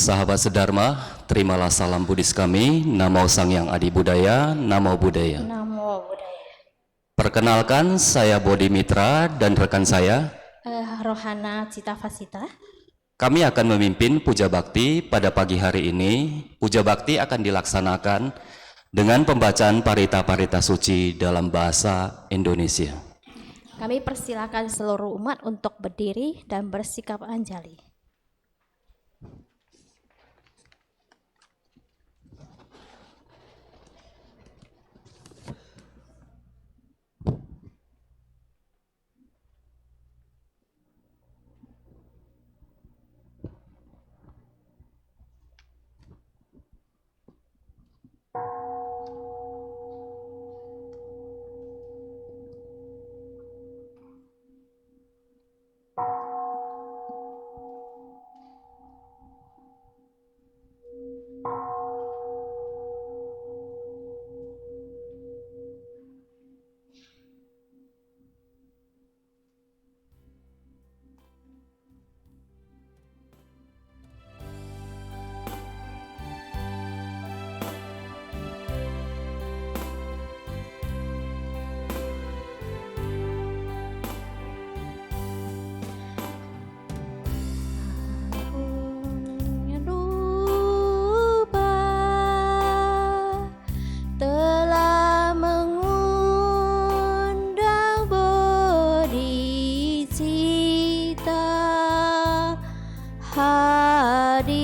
Sahabat sedharma, terimalah salam Buddhis kami. Namo Sang Hyang Adi Budaya, Namo Buddhaya. Namo Buddhaya. Perkenalkan, saya Bodhi Mitra dan rekan saya Rohana Cita Fasita. Kami akan memimpin Puja Bakti pada pagi hari ini. Puja Bakti akan dilaksanakan dengan pembacaan parita-parita suci dalam bahasa Indonesia. Kami persilakan seluruh umat untuk berdiri dan bersikap anjali. Hadir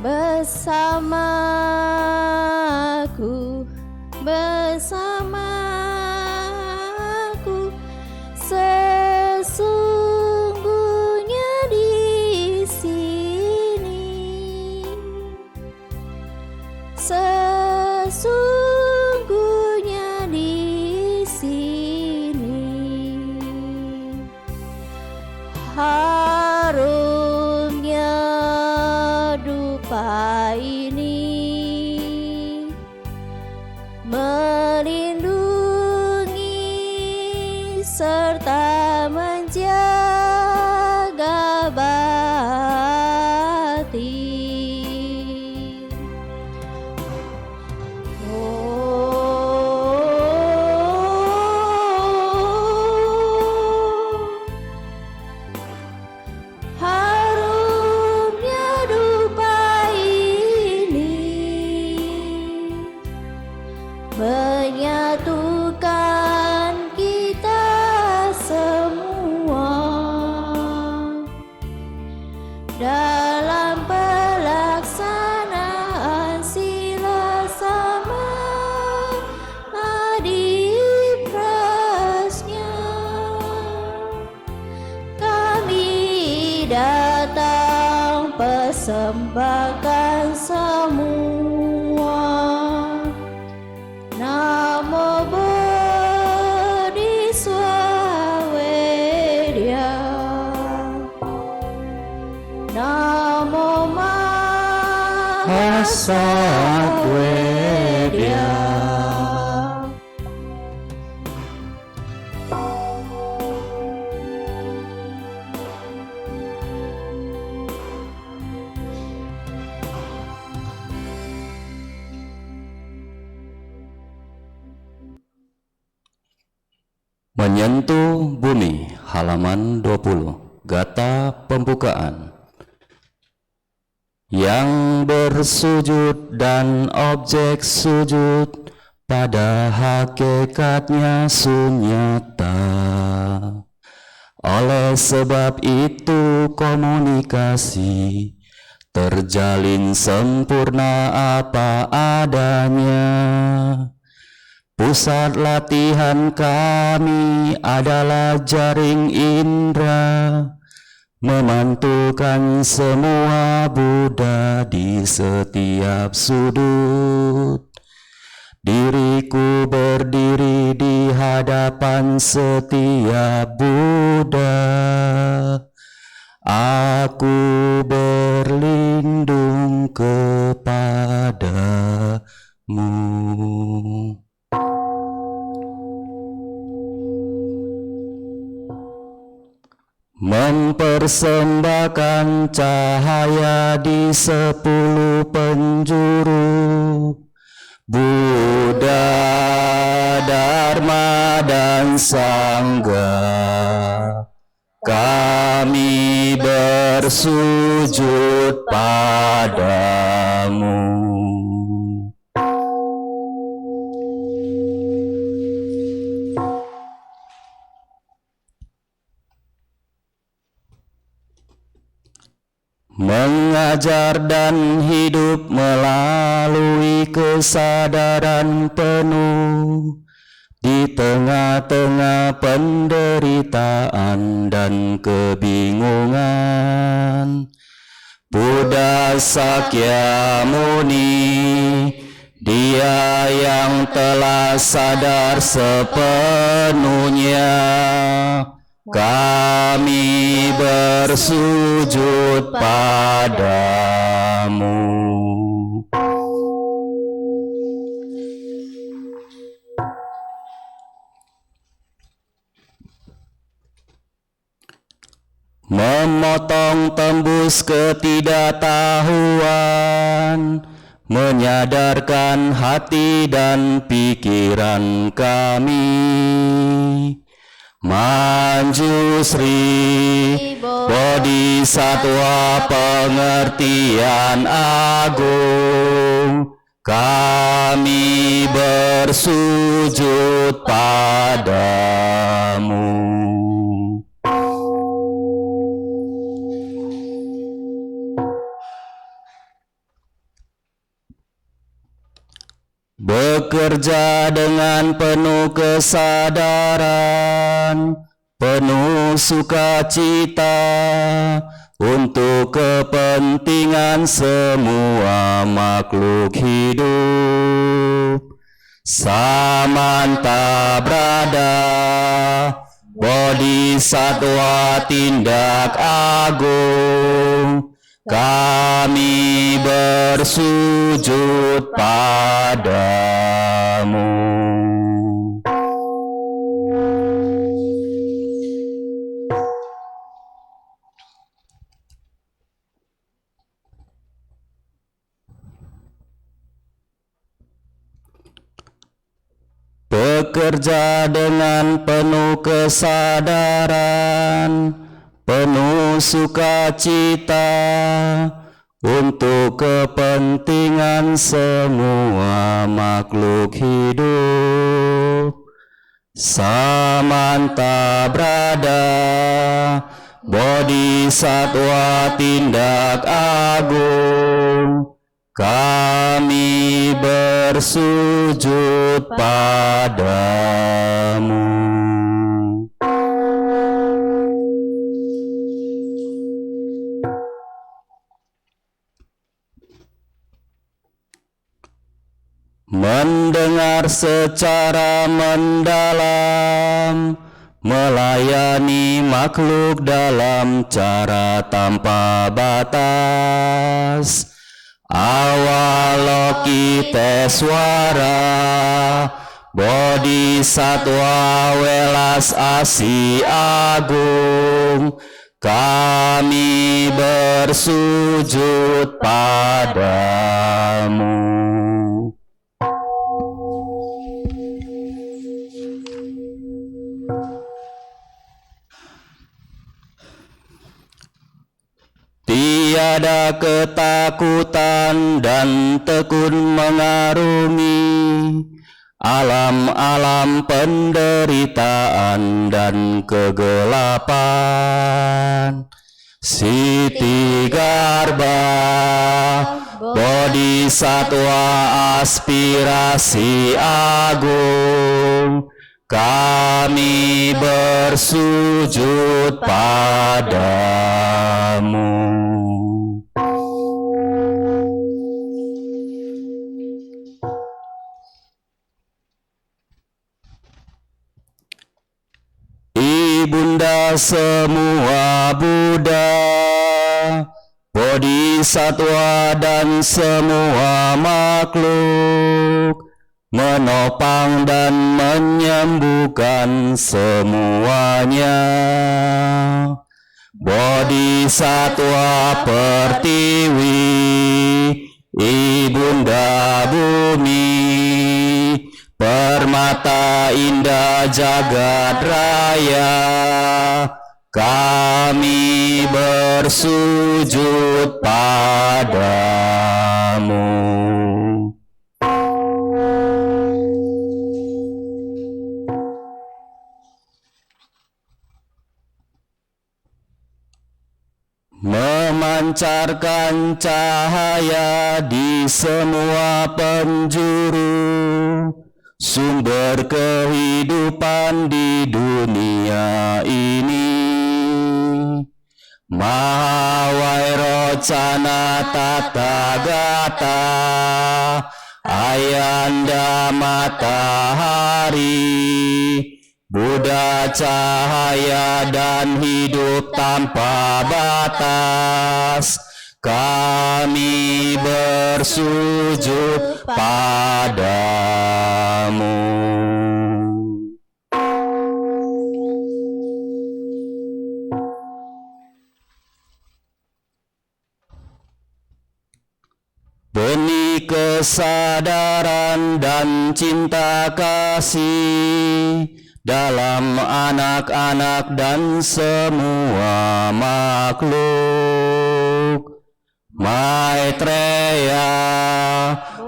bersamaku, sesungguhnya di sini, sesungguhnya di sini. Harumnya dupa ini melindungi serta menjaga batin. Harumnya dupa ini menyatukan kita semua dalam pelaksanaan sila samadhi prasnya. Kami datang persembahkan semua Namo Bodhiswaya, Namo Mahasatwedya. Menyentuh bumi, halaman 20, gata pembukaan. Yang bersujud dan objek sujud pada hakikatnya sunyata. Oleh sebab itu komunikasi terjalin sempurna apa adanya. Pusat latihan kami adalah jaring indera, memantulkan semua Buddha di setiap sudut. Diriku berdiri di hadapan setiap Buddha. Aku berlindung kepadamu. mempersembahkan cahaya di 10 penjuru, Buddha, Dharma, dan Sangha. Kami bersujud padamu. Mengajar dan hidup melalui kesadaran penuh di tengah-tengah penderitaan dan kebingungan. Buddha Sakyamuni, Dia yang telah sadar sepenuhnya, kami bersujud padamu. Memotong tembus ketidaktahuan, menyadarkan hati dan pikiran kami. Manjusri, Bodhisattva pengertian agung, kami bersujud padamu. Bekerja dengan penuh kesadaran, penuh sukacita untuk kepentingan semua makhluk hidup. Samanta Brada, Bodhisattva tindak agung, kami bersujud padamu. Bekerja dengan penuh kesadaran, penuh sukacita untuk kepentingan semua makhluk hidup. Samanta Brada, Bodhisattva tindak agung, kami bersujud padamu. Mendengar secara mendalam, melayani makhluk dalam cara tanpa batas. Awalokiteswara, Bodhisattva welas asih agung, kami bersujud padamu. Tiada ketakutan dan tekun mengarungi alam-alam penderitaan dan kegelapan. Siti Garba, Bodhisattva aspirasi agung, kami bersujud padamu. Ibunda semua Buddha, Bodhisattva dan semua makhluk, menopang dan menyembuhkan semuanya. Bodhisatwa Pertiwi, Ibunda Bumi, Permata indah jagat raya, kami bersujud padamu. Memancarkan cahaya di semua penjuru, sumber kehidupan di dunia ini. Mahawairocana Tathagata, Ayanda Matahari, Buddha cahaya dan hidup tanpa batas, kami bersujud padamu. Benih kesadaran dan cinta kasih dalam anak-anak dan semua makhluk. Maitreya,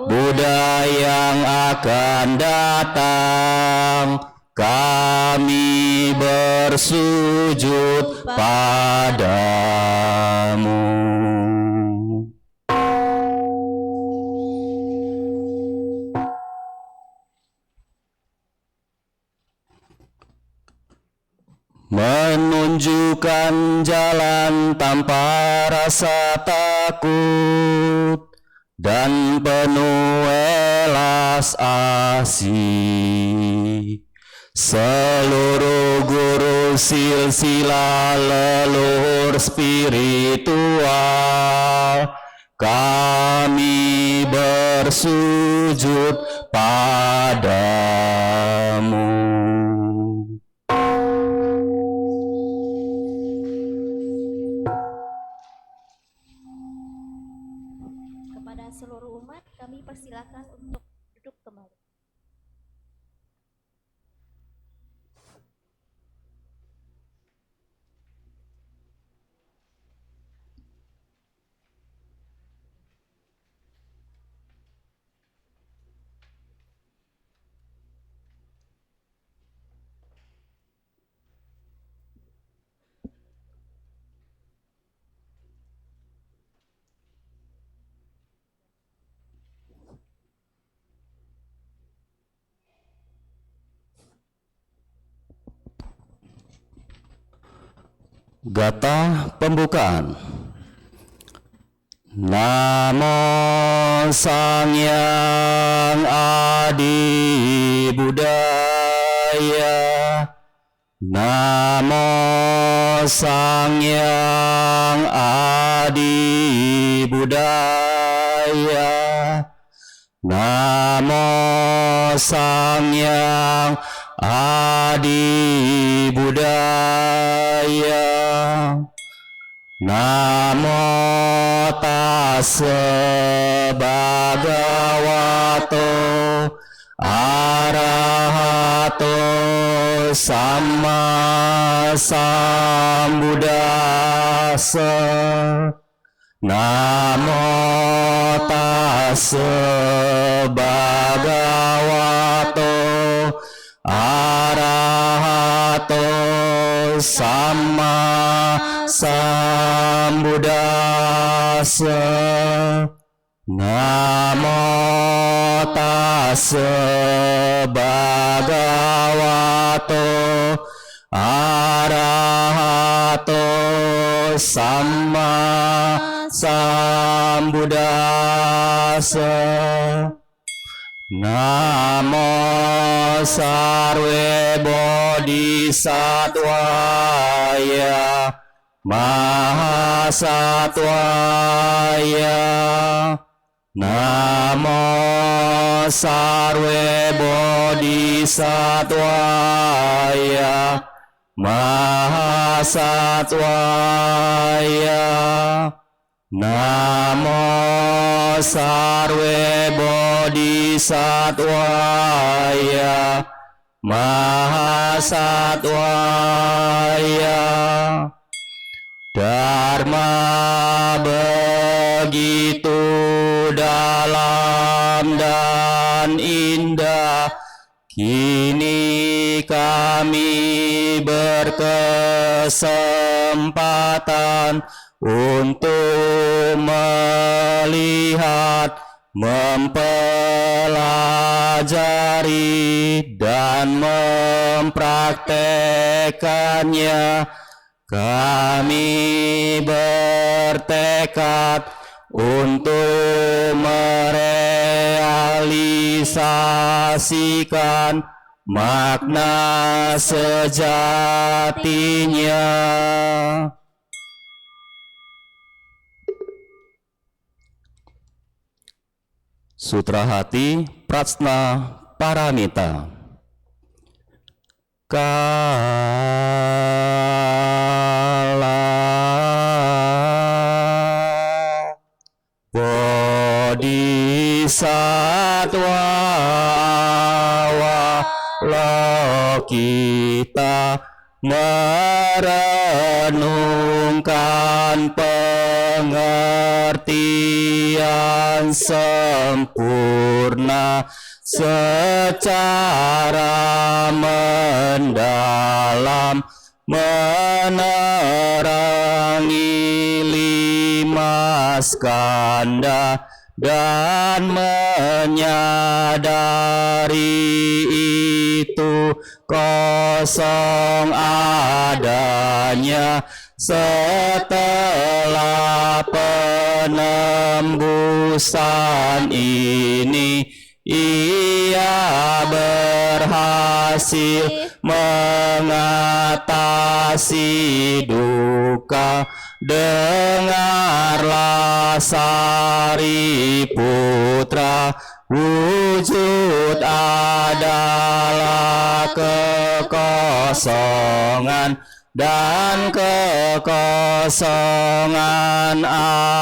Buddha yang akan datang, kami bersujud padamu. Menunjukkan jalan tanpa rasa takut dan penuh welas asih. Seluruh guru silsilah leluhur spiritual, kami bersujud padamu. Seluruh umat, kami persilakan untuk duduk kembali. Gatha pembukaan. Namo Sangyang Adi Buddhaya, Namo Sangyang Adi Buddhaya, Namo Sangyang Adi Buddhaya. Namo tassa bhagavato arahato samma sambuddhassa. Namo tassa bhagavato arahato samma sambuddhassa. Namo tassa bhagavato arahato samma sambuddhassa. Namo sarve bodhisattvaya mahasattvaya. Namo sarve bodhisattvaya Mahasatwaya. Namo Sarwe Bodhisatwaya Mahasatwaya. Dharma begitu dalam dan indah, kini kami berkesempatan untuk melihat, mempelajari, dan mempraktekannya. Kami bertekad untuk merealisasikan makna sejatinya. Sutra Hati Prajna Paramita. Kala Bodhisatwa awala kita merenungkan pengertian sempurna secara mendalam, menerangi 5 skanda dan menyadari itu kosong adanya. Setelah penembusan ini, ia berhasil mengatasi duka. Dengarlah Sariputra, wujud adalah kekosongan, dan kekosongan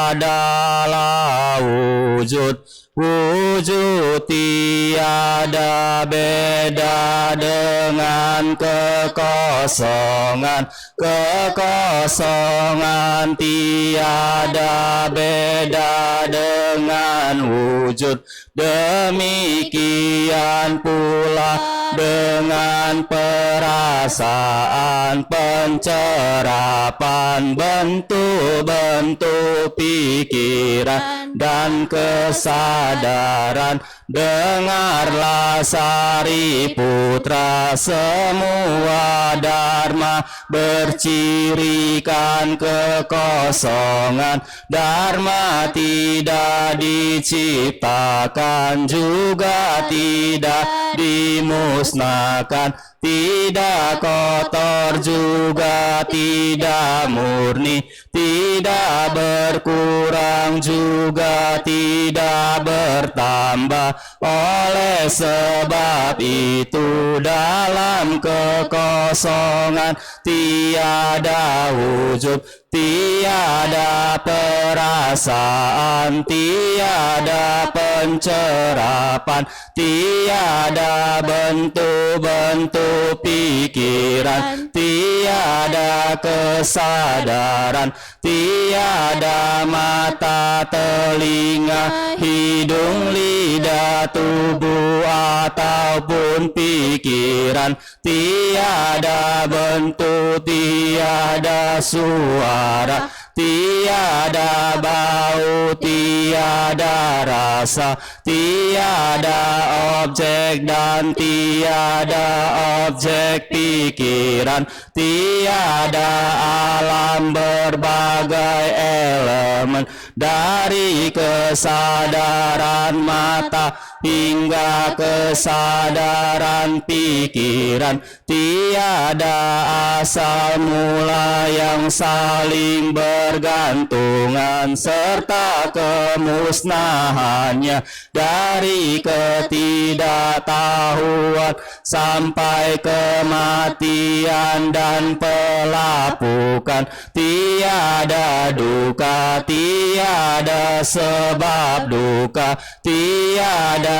adalah wujud. Wujud tiada beda dengan kekosongan. Kekosongan tiada beda dengan wujud. Demikian pula dengan perasaan, pencerapan, bentuk-bentuk pikiran, dan kesadaran. Dengarlah Sariputra, semua dharma bercirikan kekosongan. Dharma tidak diciptakan, juga tidak dimusnahkan. Tidak kotor, juga tidak murni. Tidak berkurang, juga tidak bertambah. Oleh sebab itu dalam kekosongan tiada wujud, tiada perasaan, tiada pencerapan, tiada bentuk-bentuk pikiran, tiada kesadaran, tiada mata, telinga, hidung, lidah, tubuh, ataupun pikiran. Tiada bentuk, tiada suara, tiada bau, tiada rasa, tiada objek dan tiada objek pikiran. Tiada alam berbagai elemen dari kesadaran mata hingga kesadaran pikiran, tiada asal mula yang saling bergantungan serta kemusnahannya, dari ketidaktahuan sampai kematian dan pelapukan, tiada duka, tiada sebab duka, tiada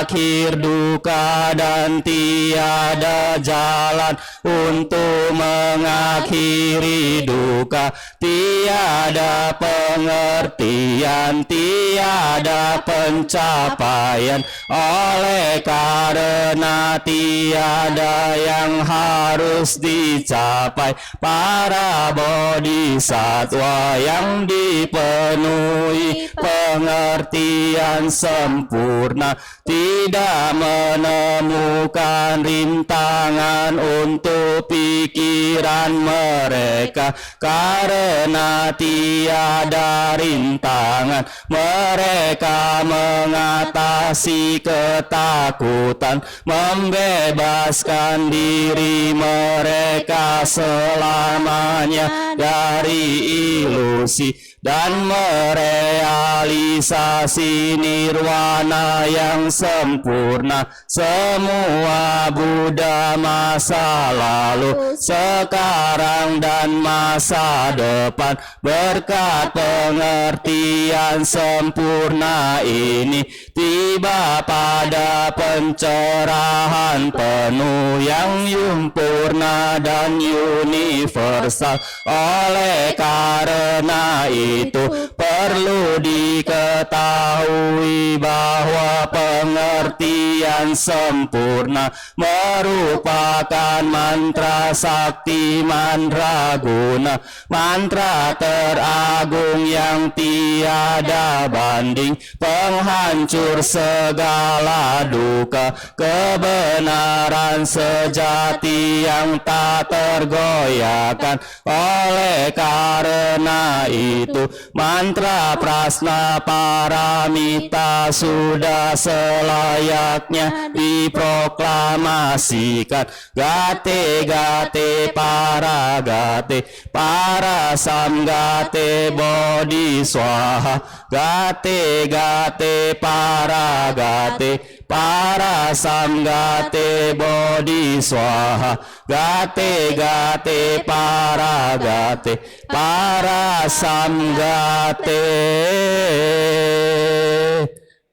akhir duka, dan tiada jalan untuk mengakhiri duka, tiada pengertian, tiada pencapaian, oleh karena tiada yang harus dicapai. Para bodhisatwa yang dipenuhi pengertian sempurna tidak menemukan rintangan untuk pikiran mereka, karena tiada rintangan mereka mengatasi ketakutan, membebaskan diri mereka selamanya dari ilusi, dan merealisasi nirwana yang sempurna. Semua Buddha masa lalu, sekarang dan masa depan, berkat pengertian sempurna ini tiba pada pencerahan penuh yang sempurna dan universal. Oleh karena itu perlu diketahui bahwa pengertian sempurna merupakan mantra sakti mandraguna, mantra teragung yang tiada banding, penghancur segala duka, kebenaran sejati yang tak tergoyahkan. Oleh karena itu mantra prasna paramita sudah selayaknya diproklamasikan. Gate gate para gate, para samgate bodhi swaha, gate gate para gate, para samgate bodhi swaha, gate gate para gate, para samgate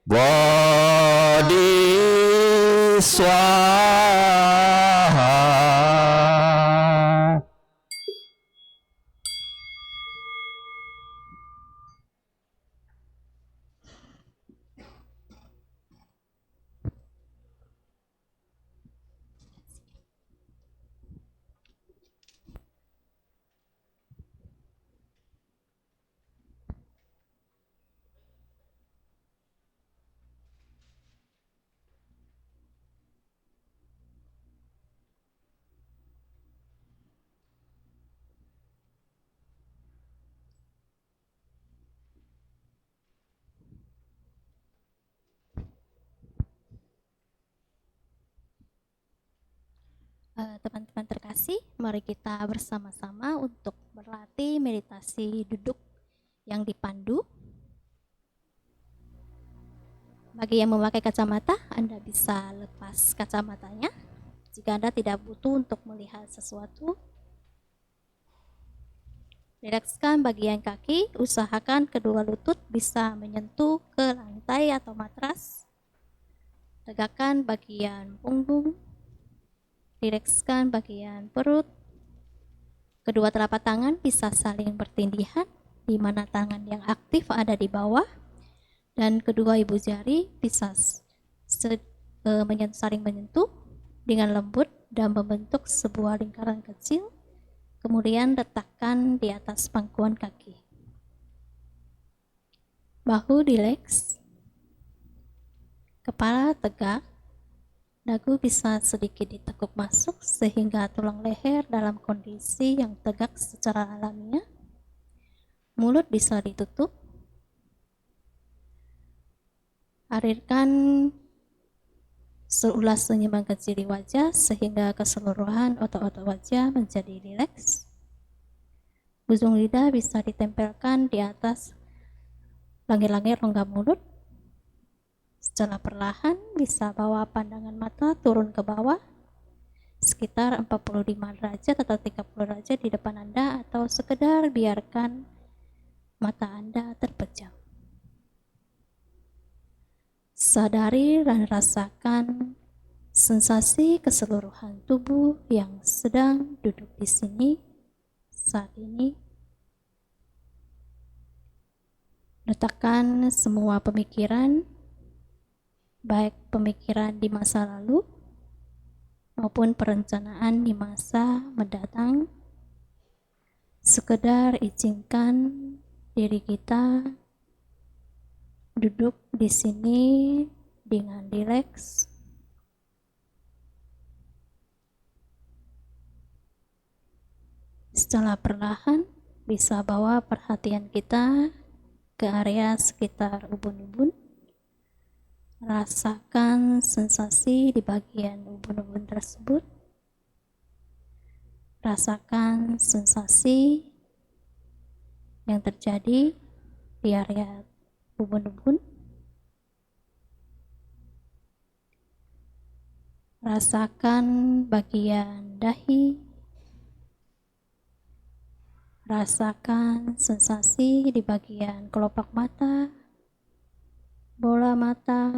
bodhi swaha. Teman-teman terkasih, mari kita bersama-sama untuk berlatih meditasi duduk yang dipandu. Bagi yang memakai kacamata, Anda bisa lepas kacamatanya jika Anda tidak butuh untuk melihat sesuatu. Rilekskan bagian kaki, usahakan kedua lutut bisa menyentuh ke lantai atau matras. Tegakkan bagian punggung. Rilekskan bagian perut. Kedua telapak tangan bisa saling bertindihan, di mana tangan yang aktif ada di bawah, dan kedua ibu jari bisa saling menyentuh dengan lembut dan membentuk sebuah lingkaran kecil. Kemudian letakkan di atas pangkuan kaki. Bahu rileks, kepala tegak. Dagu bisa sedikit ditekuk masuk sehingga tulang leher dalam kondisi yang tegak secara alamiah. Mulut bisa ditutup Alirkan seulas senyuman kecil di wajah sehingga keseluruhan otot-otot wajah menjadi rileks. Ujung lidah bisa ditempelkan di atas langit-langit rongga mulut. Secara perlahan bisa bawa pandangan mata turun ke bawah sekitar 45 derajat atau 30 derajat di depan Anda, atau sekedar biarkan mata Anda terpejam. Sadari dan rasakan sensasi keseluruhan tubuh yang sedang duduk di sini saat ini. Letakkan semua pemikiran, baik pemikiran di masa lalu maupun perencanaan di masa mendatang, sekedar izinkan diri kita duduk di sini dengan rileks. Secara perlahan bisa bawa perhatian kita ke area sekitar ubun-ubun. Rasakan sensasi di bagian ubun-ubun tersebut. Rasakan sensasi yang terjadi di area ubun-ubun. Rasakan bagian dahi. Rasakan sensasi di bagian kelopak mata, bola mata.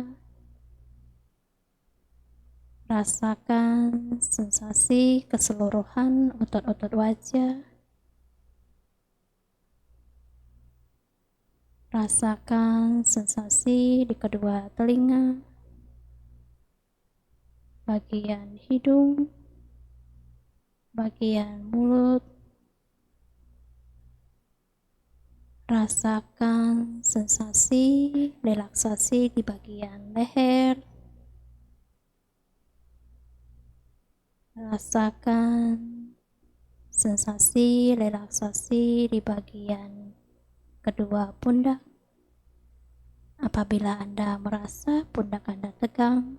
Rasakan sensasi keseluruhan otot-otot wajah. Rasakan sensasi di kedua telinga, bagian hidung, bagian mulut. Rasakan sensasi relaksasi di bagian leher. Rasakan sensasi relaksasi di bagian kedua pundak. Apabila Anda merasa pundak Anda tegang,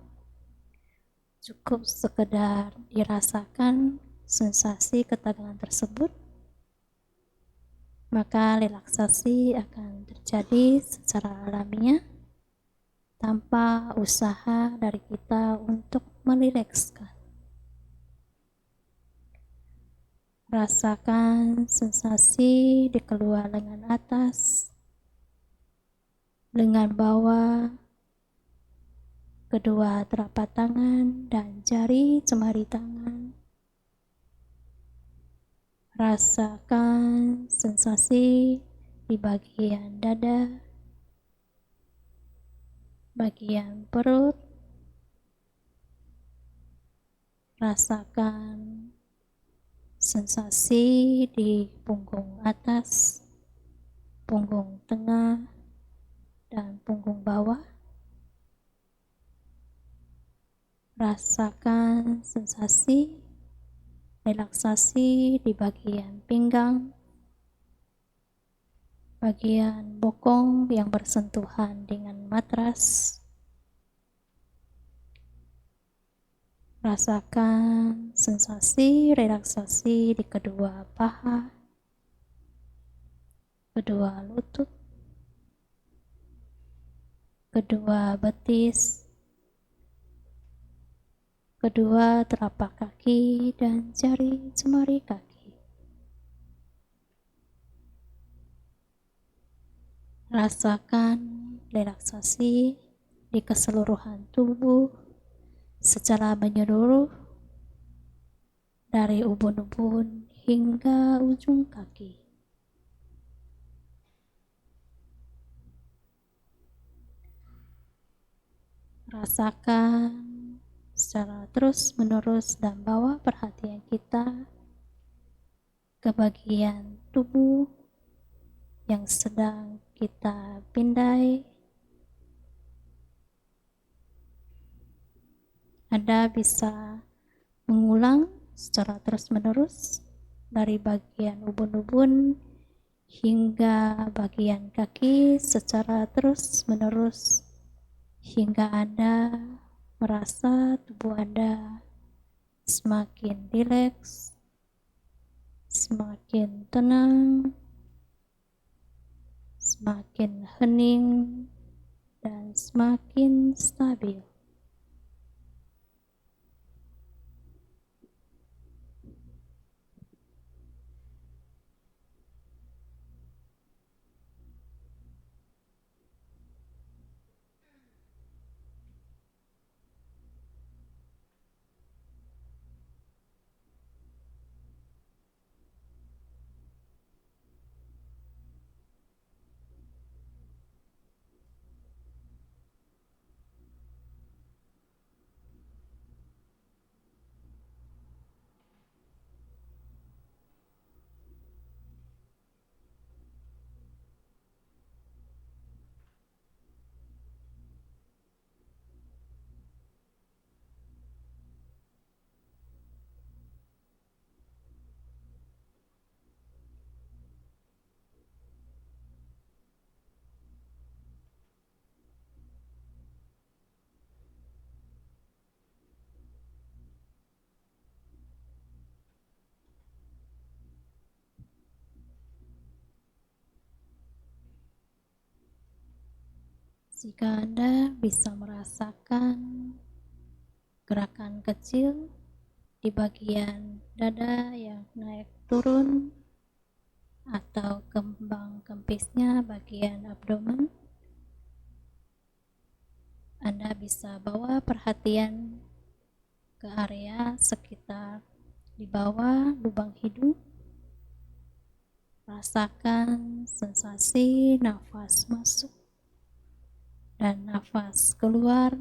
cukup sekedar dirasakan sensasi ketegangan tersebut, maka relaksasi akan terjadi secara alamiah tanpa usaha dari kita untuk merilekskan. Rasakan sensasi di kedua lengan atas, lengan bawah, kedua telapak tangan dan jari jemari tangan. Rasakan sensasi di bagian dada, bagian perut. Rasakan sensasi di punggung atas, punggung tengah, dan punggung bawah. Rasakan sensasi relaksasi di bagian pinggang, bagian bokong yang bersentuhan dengan matras. Rasakan sensasi relaksasi di kedua paha, kedua lutut, kedua betis, kedua telapak kaki dan jari jemari kaki. Rasakan relaksasi di keseluruhan tubuh secara menyeluruh dari ubun-ubun hingga ujung kaki. Rasakan secara terus-menerus dan bawa perhatian kita ke bagian tubuh yang sedang kita pindai. Anda bisa mengulang secara terus-menerus dari bagian ubun-ubun hingga bagian kaki secara terus-menerus hingga Anda merasa tubuh Anda semakin rileks, semakin tenang, semakin hening, dan semakin stabil. Jika Anda bisa merasakan gerakan kecil di bagian dada yang naik turun atau kembang kempisnya bagian abdomen, Anda bisa bawa perhatian ke area sekitar di bawah lubang hidung. Rasakan sensasi nafas masuk dan nafas keluar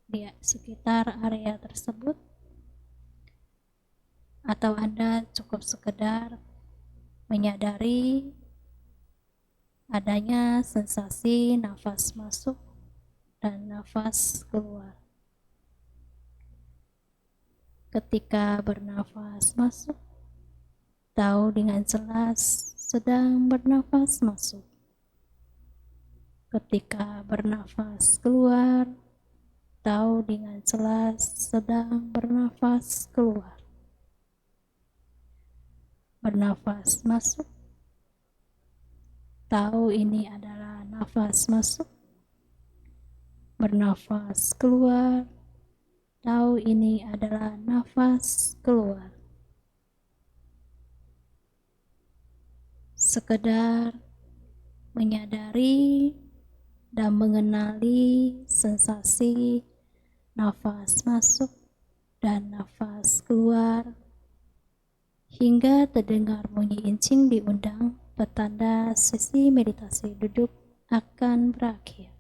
di sekitar area tersebut, atau Anda cukup sekedar menyadari adanya sensasi nafas masuk dan nafas keluar. Ketika bernafas masuk, tahu dengan jelas sedang bernafas masuk. Ketika bernafas keluar, tahu dengan jelas sedang bernafas keluar. Bernafas masuk, tahu ini adalah nafas masuk. Bernafas keluar, tahu ini adalah nafas keluar. Sekedar menyadari dan mengenali sensasi nafas masuk dan nafas keluar hingga terdengar bunyi incing diundang, petanda sesi meditasi duduk akan berakhir.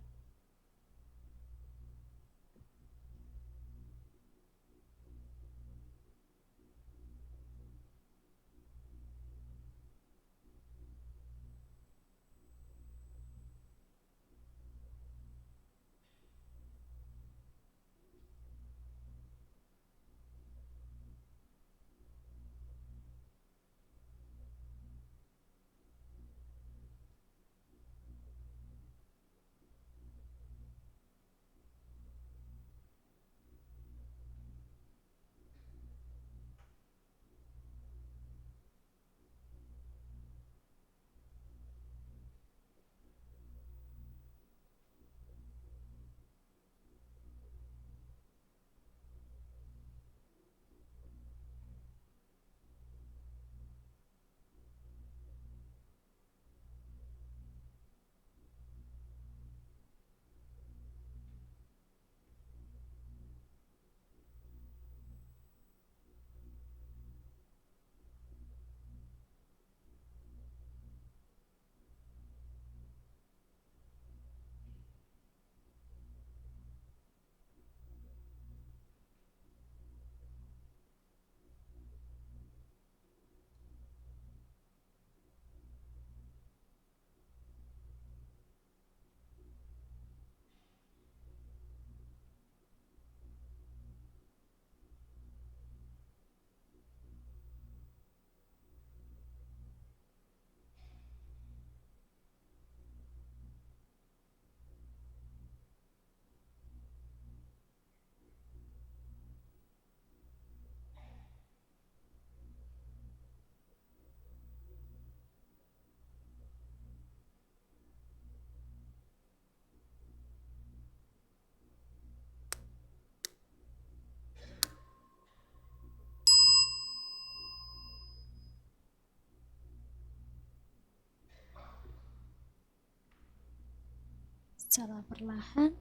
Secara perlahan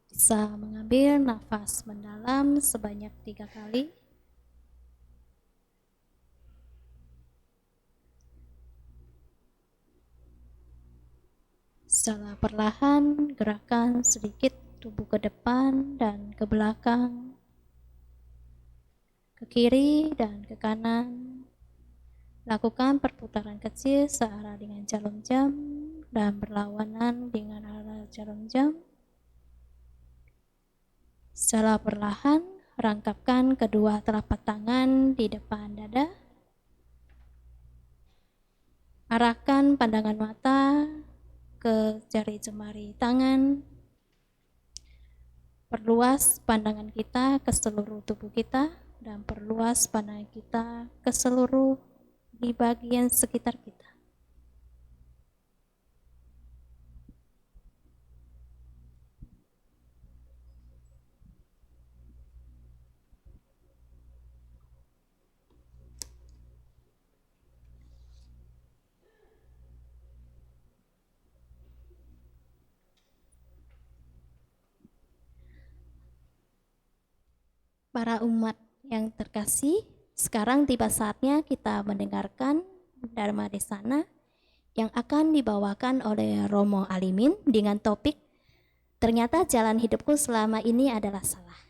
bisa mengambil nafas mendalam sebanyak 3 kali. Secara perlahan gerakkan sedikit tubuh ke depan dan ke belakang, ke kiri dan ke kanan. Lakukan perputaran kecil searah dengan jarum jam dan berlawanan dengan arah jarum jam. Secara perlahan rangkapkan kedua telapak tangan di depan dada. Arahkan pandangan mata ke jari jemari tangan. Perluas pandangan kita ke seluruh tubuh kita dan perluas pandangan kita ke seluruh di bagian sekitar kita. Para umat yang terkasih, sekarang tiba saatnya kita mendengarkan Dharma Desana yang akan dibawakan oleh Romo Alimin dengan topik ternyata jalan hidupku selama ini adalah salah.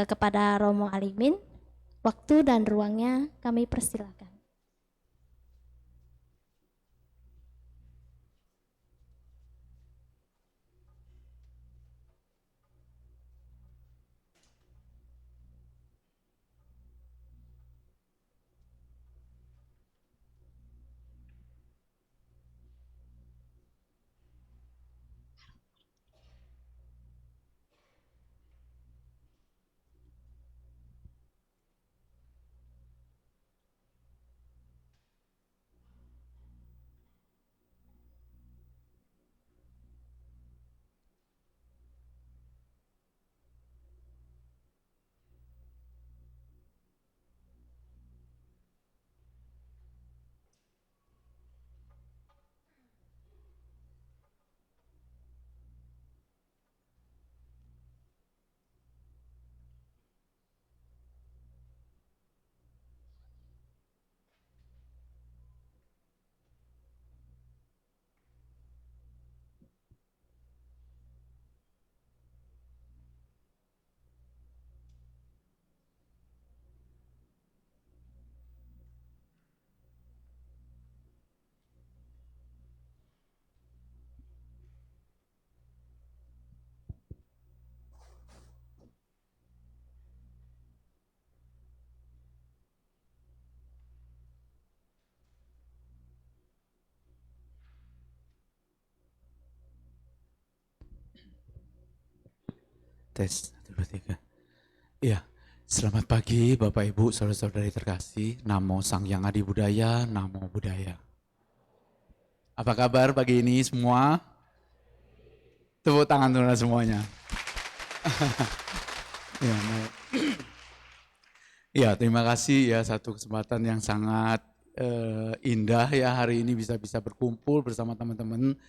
Kepada Romo Alimin, waktu dan ruangnya kami persilakan. Tes, 1, 2, 3. Iya, selamat pagi Bapak Ibu, saudara-saudari terkasih. Namo Sang Hyang Adi Budaya, Namo Buddhaya. Apa kabar pagi ini semua? Tepuk tangan dulu semuanya. Ya, ya, terima kasih ya, satu kesempatan yang sangat indah ya hari ini bisa berkumpul bersama teman-teman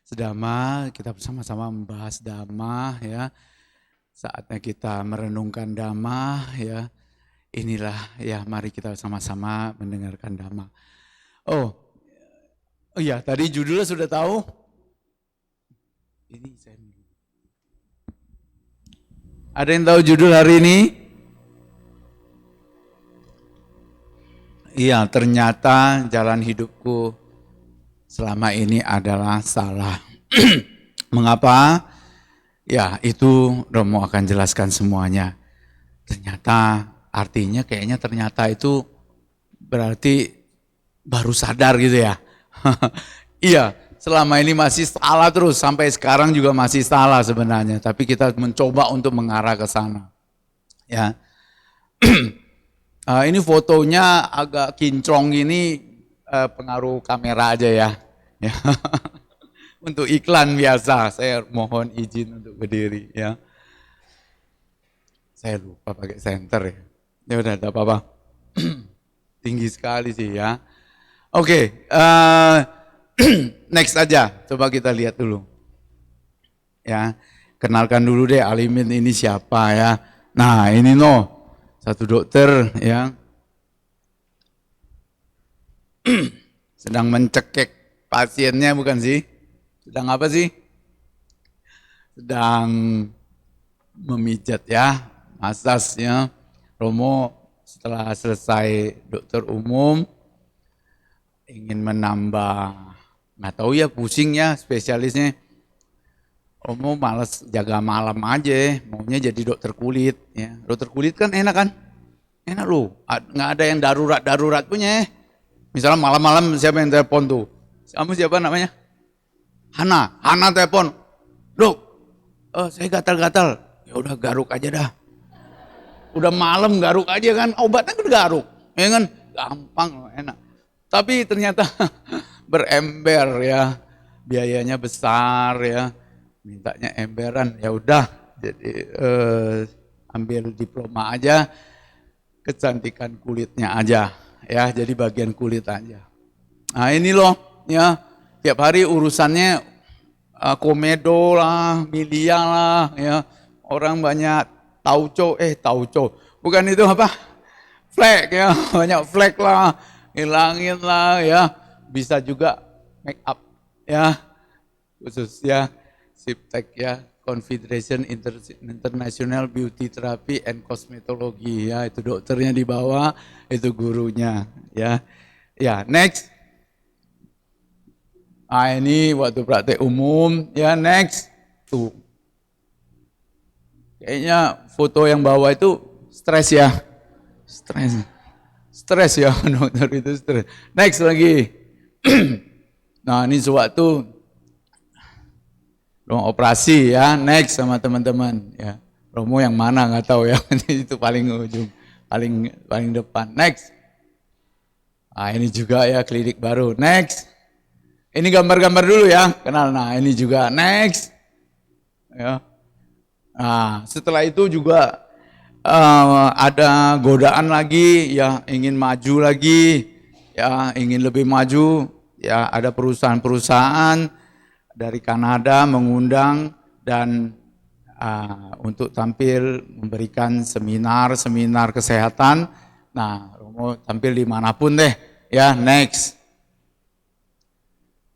sedama, kita bersama-sama membahas Dhamma ya. Saatnya kita merenungkan Dhamma ya. Inilah ya, mari kita sama-sama mendengarkan Dhamma. Oh iya, tadi judulnya sudah tahu? Ini saya ada yang tahu judul hari ini? Iya, ternyata jalan hidupku selama ini adalah salah. Mengapa? Ya, itu Romo akan jelaskan semuanya. Ternyata, artinya kayaknya ternyata itu berarti baru sadar gitu ya. Iya, selama ini masih salah terus, sampai sekarang juga masih salah sebenarnya. Tapi kita mencoba untuk mengarah ke sana. Ya, ini fotonya agak kinclong ini, pengaruh kamera aja ya. Ya. Untuk iklan biasa, saya mohon izin untuk berdiri ya. Saya lupa pakai senter ya. Ya udah, tidak apa-apa. Tinggi sekali sih ya. Oke, next aja. Coba kita lihat dulu. ya. Kenalkan dulu deh Alimin ini siapa ya. Nah ini satu dokter ya. Sedang mencekik pasiennya bukan sih? Sedang apa sih? Sedang memijat ya, masas ya. Romo setelah selesai dokter umum ingin menambah, nggak tahu ya pusing ya spesialisnya. Romo males jaga malam aja, maunya jadi dokter kulit ya. Dokter kulit kan enak kan? Enak loh, nggak ada yang darurat punya. Misalnya malam-malam siapa yang telepon tuh? Kamu siapa namanya? Hana telepon. Dok, saya gatal-gatal. Ya udah garuk aja dah. Udah malam garuk aja kan, obatnya kan garuk. Ya kan, gampang, enak. Tapi ternyata berember ya, biayanya besar ya. Mintanya emberan, ya udah. Jadi ambil diploma aja, kecantikan kulitnya aja. Ya, jadi bagian kulit aja. Nah ini loh, ya tiap hari urusannya komedo lah, milia lah, ya orang banyak tauco, bukan itu apa? Flek ya, banyak flek lah, hilangin lah ya. Bisa juga make up ya, khususnya Siptek ya, Confederation International Beauty Therapy and Cosmetology ya, itu dokternya di bawah, itu gurunya ya. Ya, next. Ini waktu praktek umum ya, next. Tuh. Kayaknya foto yang bawah itu stres ya. Stres ya, dokter itu stres. Next lagi. Nah, ini sewaktu ruang operasi ya, next sama teman-teman ya. Romo yang mana nggak tahu ya, itu paling ujung, paling depan. Next. Nah, ini juga ya klinik baru. Next. Ini gambar-gambar dulu ya, kenal. Nah, ini juga next. Ya. Nah, setelah itu juga ada godaan lagi ya, ingin maju lagi, ya ingin lebih maju. Ya, ada perusahaan-perusahaan dari Kanada mengundang dan untuk tampil memberikan seminar kesehatan. Nah, Romo tampil dimanapun deh, ya next.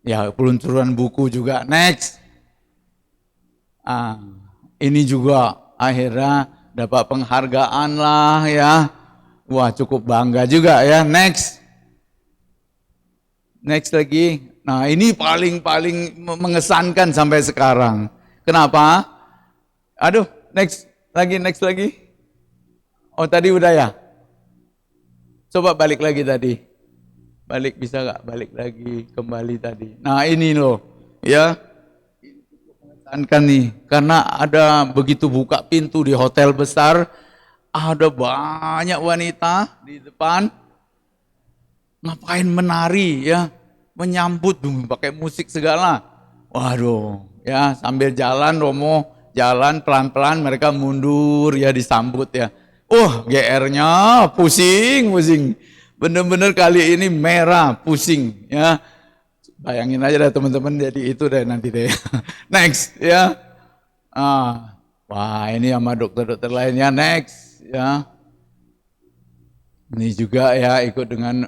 Ya, peluncuran buku juga next. Ini juga akhirnya dapat penghargaan lah ya. Wah, cukup bangga juga ya, next. Next lagi. Nah, ini paling mengesankan sampai sekarang. Kenapa? Aduh, next lagi. Oh, tadi udah ya? Coba balik lagi tadi. Balik bisa nggak? Balik lagi kembali tadi. Nah, ini loh, ya. Mengesankan nih, karena ada begitu buka pintu di hotel besar, ada banyak wanita di depan ngapain menari ya, menyambut pakai musik segala. Waduh, ya sambil jalan Romo jalan pelan-pelan, mereka mundur ya disambut ya. GR-nya pusing. Bener-bener kali ini merah, pusing ya. Bayangin aja deh teman-teman, jadi itu deh nanti deh. Next ya. Wah, ini sama dokter-dokter lainnya next ya. Ini juga ya ikut dengan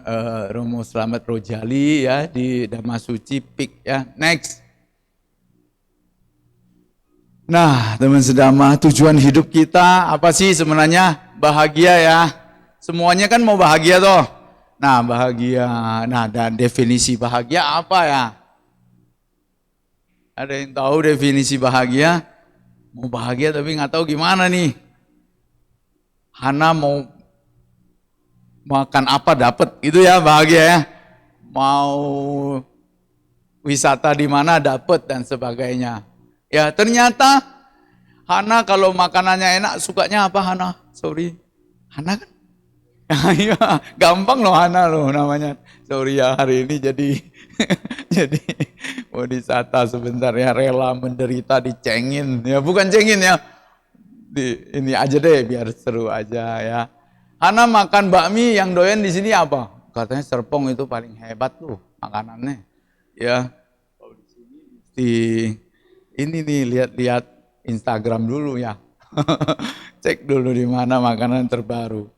Romo Slamet Rojali ya di Damasuci Pik ya. Next. Nah, teman sedama, tujuan hidup kita apa sih sebenarnya? Bahagia ya. Semuanya kan mau bahagia toh. Nah, bahagia. Nah, dan definisi bahagia apa ya? Ada yang tahu definisi bahagia? Mau bahagia tapi nggak tahu gimana nih. Hana mau makan apa dapat, itu ya bahagia ya. Mau wisata di mana dapat dan sebagainya. Ya, ternyata Hana kalau makanannya enak, sukanya apa Hana? Sorry. Hana kan? Ya, gampang loh Hana loh namanya. Sorry ya, hari ini jadi mau wisata sebentar ya, rela menderita dicengin. Ya, bukan cengin ya. Ini aja deh biar seru aja ya. Hana makan bakmi, yang doyan di sini apa? Katanya Serpong itu paling hebat tuh makanannya. Ya. Kalau di sini Ini nih lihat-lihat Instagram dulu ya. Cek dulu di mana makanan terbaru.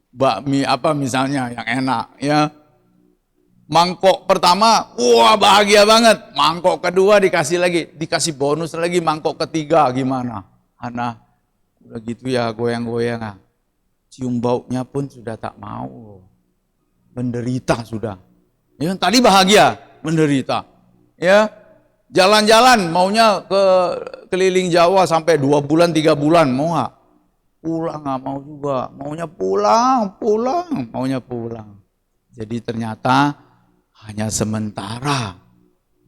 Bakmi apa misalnya yang enak ya. Mangkok pertama, wah bahagia banget. Mangkok kedua dikasih lagi, dikasih bonus lagi mangkok ketiga gimana? Ana, udah gitu ya goyang-goyang. Cium baunya pun sudah tak mau. Menderita sudah. Ya, tadi bahagia, menderita. Ya, jalan-jalan maunya ke keliling Jawa sampai 2 bulan, 3 bulan, mau nggak? Pulang nggak mau juga, maunya pulang, maunya pulang. Jadi ternyata hanya sementara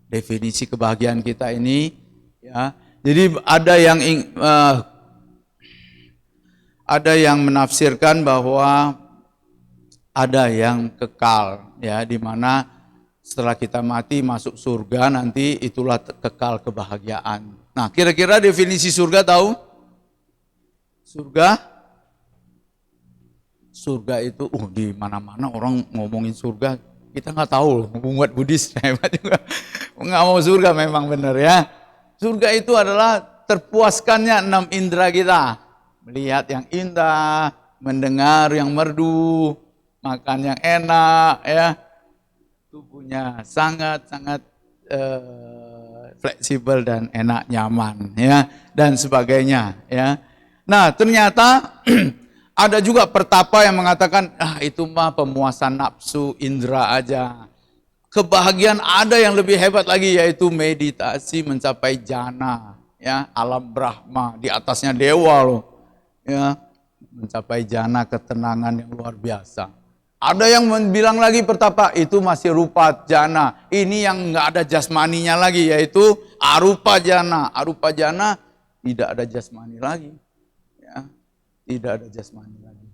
definisi kebahagiaan kita ini, ya. Jadi ada yang menafsirkan bahwa ada yang kekal, ya, di mana setelah kita mati masuk surga nanti itulah kekal kebahagiaan. Nah, kira-kira definisi surga tahu? Surga itu di mana-mana orang ngomongin surga, kita nggak tahu loh. Umat Buddhis hebat juga, nggak mau surga memang benar ya. Surga itu adalah terpuaskannya 6 indera kita, melihat yang indah, mendengar yang merdu, makan yang enak, ya, tubuhnya sangat-sangat fleksibel dan enak, nyaman, ya, dan sebagainya, ya. Nah, ternyata ada juga pertapa yang mengatakan, itu mah pemuasan nafsu indera aja. Kebahagiaan ada yang lebih hebat lagi, yaitu meditasi mencapai jana, ya, alam Brahma, di atasnya dewa loh, ya, mencapai jana ketenangan yang luar biasa. Ada yang bilang lagi pertapa itu masih rupa jana, ini yang nggak ada jasmaninya lagi, yaitu arupa jana. Arupa jana tidak ada jasmani lagi. Tidak ada jasmani lagi.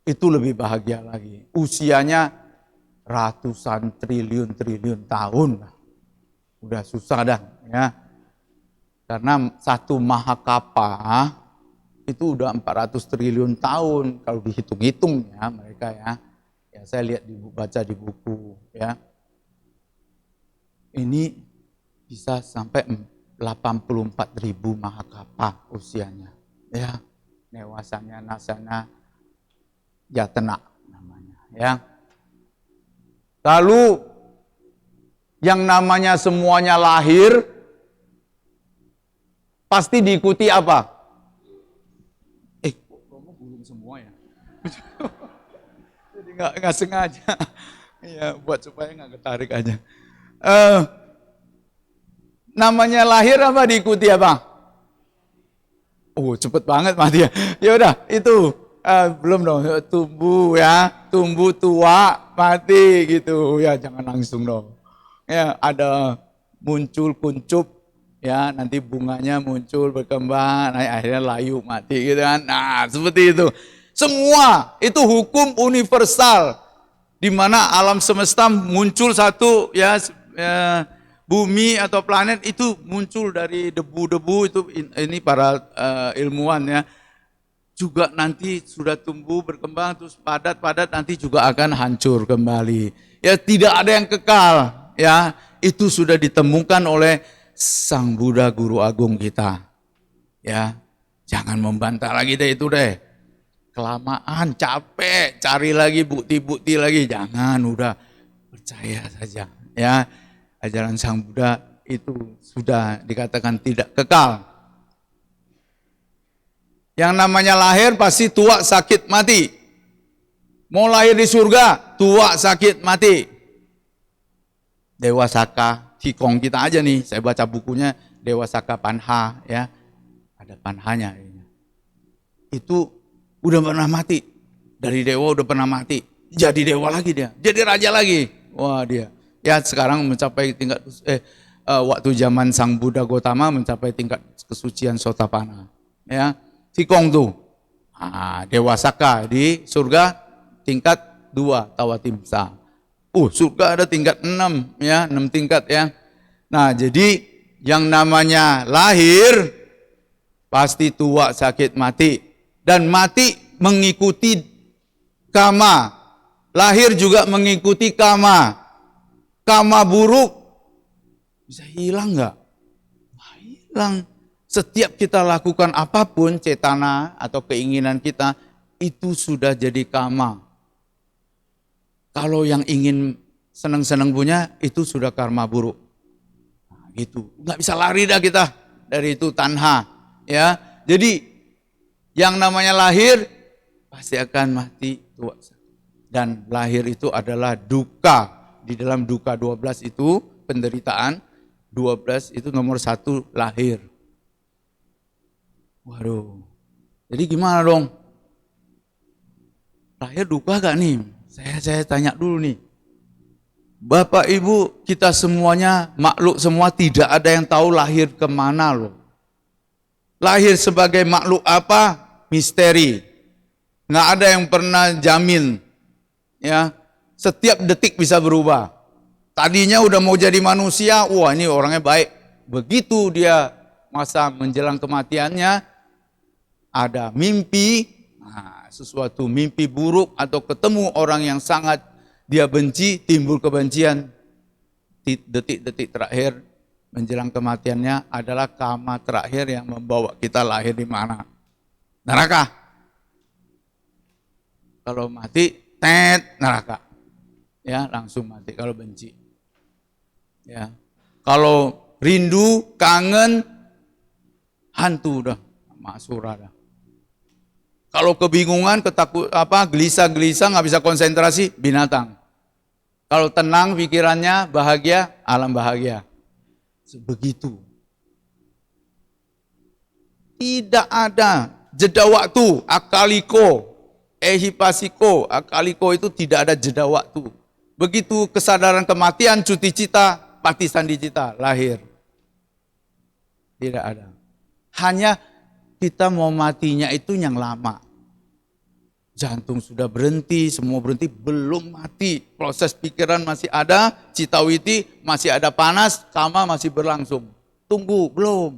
Itu lebih bahagia lagi. Usianya ratusan triliun tahun. Udah susah dah, ya. Karena satu mahakapa itu udah 400 triliun tahun kalau dihitung-hitung ya mereka ya. Ya saya lihat baca di buku ya. Ini bisa sampai 84.000 mahakapa usianya. Ya. Dewasanya nasana jatena namanya ya. Lalu yang namanya semuanya lahir pasti diikuti apa? Kamu belum semua ya? Jadi nggak sengaja ya buat supaya nggak ketarik aja. Namanya lahir apa diikuti apa? Cepet banget mati ya. Ya udah, itu belum dong. Tumbuh tua mati gitu. Ya jangan langsung dong. Ya ada muncul kuncup, ya nanti bunganya muncul berkembang, akhirnya layu mati gitu kan. Nah seperti itu. Semua itu hukum universal di mana alam semesta muncul satu ya. Bumi atau planet itu muncul dari debu-debu itu, ini para ilmuwan ya, juga nanti sudah tumbuh berkembang terus padat nanti juga akan hancur kembali. Ya tidak ada yang kekal ya, itu sudah ditemukan oleh Sang Buddha Guru Agung kita. Ya, jangan membantah lagi deh itu deh. Kelamaan, capek, cari lagi bukti-bukti lagi, jangan, udah percaya saja ya. Ajaran Sang Buddha itu sudah dikatakan tidak kekal. Yang namanya lahir pasti tua, sakit, mati. Mau lahir di surga, tua, sakit, mati. Dewa Saka, Qigong kita aja nih, saya baca bukunya Dewa Saka Panha ya. Ada Panhanya. Itu udah pernah mati. Dari dewa udah pernah mati. Jadi dewa lagi dia, jadi raja lagi. Wah dia. Ya sekarang mencapai tingkat waktu zaman Sang Buddha Gotama mencapai tingkat kesucian Sotapanna. Ya, Qigong tuh. Dewa Saka di surga tingkat 2 Tawatimsa. Surga ada tingkat 6 ya, 6 tingkat ya. Nah, jadi yang namanya lahir pasti tua, sakit, mati. Dan mati mengikuti kama. Lahir juga mengikuti kama. Kama buruk bisa hilang nggak? bilang, setiap kita lakukan apapun, cetana atau keinginan kita, itu sudah jadi karma. Kalau yang ingin senang-senang punya, itu sudah karma buruk. Nah, gitu. Nggak bisa lari dah kita dari itu tanha. Ya, jadi yang namanya lahir, pasti akan mati tua. Dan lahir itu adalah duka. Di dalam duka 12 itu, penderitaan, 12 itu nomor 1 lahir. Waduh, jadi gimana dong? Lahir duka gak nih? Saya tanya dulu nih. Bapak Ibu, kita semuanya, makhluk semua tidak ada yang tahu lahir kemana loh. Lahir sebagai makhluk apa? Misteri. Nggak ada yang pernah jamin. Ya, setiap detik bisa berubah. Tadinya udah mau jadi manusia, wah ini orangnya baik. Begitu dia masa menjelang kematiannya, ada mimpi, nah, sesuatu mimpi buruk atau ketemu orang yang sangat dia benci, timbul kebencian. Detik-detik terakhir menjelang kematiannya adalah karma terakhir yang membawa kita lahir di mana? Neraka. Kalau mati, neraka. Ya, langsung mati kalau benci. Ya. Kalau rindu, kangen, hantu dah, masura dah. Kalau kebingungan, gelisah-gelisah, nggak bisa konsentrasi, binatang. Kalau tenang pikirannya, bahagia, alam bahagia. Begitu. Tidak ada jeda waktu, akaliko, ehipasiko, akaliko itu tidak ada jeda waktu. Begitu kesadaran kematian, cuti cita, pati sandi cita, lahir. Tidak ada. Hanya kita mau matinya itu yang lama. Jantung sudah berhenti, semua berhenti, belum mati. Proses pikiran masih ada, citawiti masih ada panas, kama masih berlangsung. Tunggu, belum.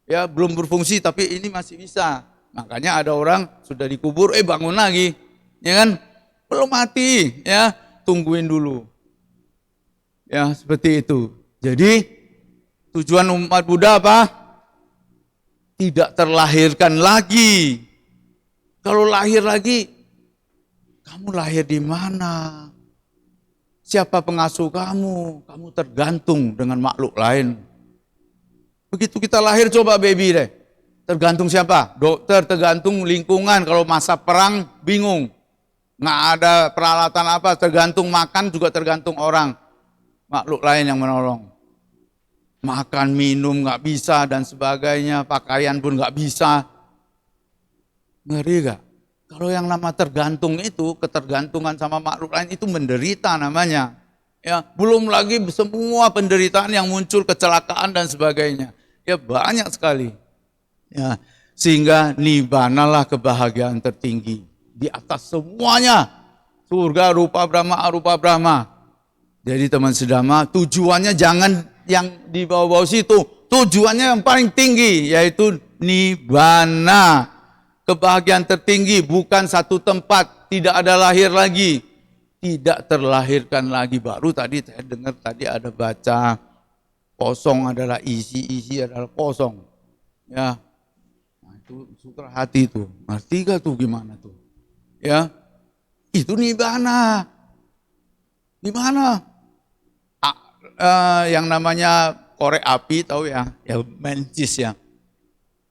Ya, belum berfungsi tapi ini masih bisa. Makanya ada orang sudah dikubur, bangun lagi. Ya kan? Belum mati, ya. Tungguin dulu. Ya, seperti itu. Jadi tujuan umat Buddha apa? Tidak terlahirkan lagi. Kalau lahir lagi, kamu lahir di mana? Siapa pengasuh kamu? Kamu tergantung dengan makhluk lain. Begitu kita lahir, coba baby deh. Tergantung siapa? Dokter, tergantung lingkungan. Kalau masa perang, bingung. Nggak ada peralatan apa, tergantung makan juga tergantung orang. Makhluk lain yang menolong. Makan, minum nggak bisa dan sebagainya, pakaian pun nggak bisa. Ngeri gak? Kalau yang nama tergantung itu, ketergantungan sama makhluk lain itu menderita namanya. Ya, belum lagi semua penderitaan yang muncul, kecelakaan dan sebagainya. Ya banyak sekali. Ya, sehingga nibbana lah kebahagiaan tertinggi di atas semuanya. Surga, rupa Brahma, arupa Brahma. Jadi teman sedama, tujuannya jangan yang di bawah-bawah situ. Tujuannya yang paling tinggi, yaitu nibbana. Kebahagiaan tertinggi, bukan satu tempat, tidak ada lahir lagi. Tidak terlahirkan lagi. Baru tadi saya dengar tadi ada baca, kosong adalah isi, isi adalah kosong. Ya, nah, itu sutra hati itu. Ngerti gak tuh gimana tuh? Ya, itu nibbana. Gimana? Yang namanya korek api tahu ya, ya mencis ya.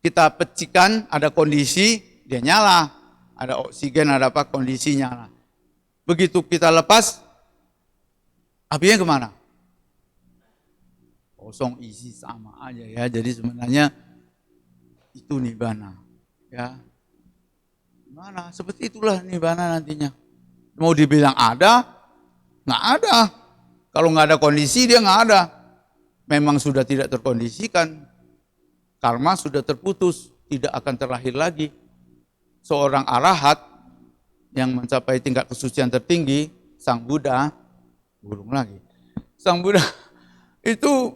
Kita pecikan, ada kondisi, dia nyala. Ada oksigen, ada apa, kondisi nyala. Begitu kita lepas, apinya kemana? Kosong, isi sama aja ya. Jadi sebenarnya itu nibbana. Ya, gimana? Seperti itulah nibbana nantinya. Mau dibilang ada, nggak ada. Kalau nggak ada kondisi, dia nggak ada. Memang sudah tidak terkondisikan. Karma sudah terputus, tidak akan terlahir lagi. Seorang arahat yang mencapai tingkat kesucian tertinggi, Sang Buddha, burung lagi. Sang Buddha itu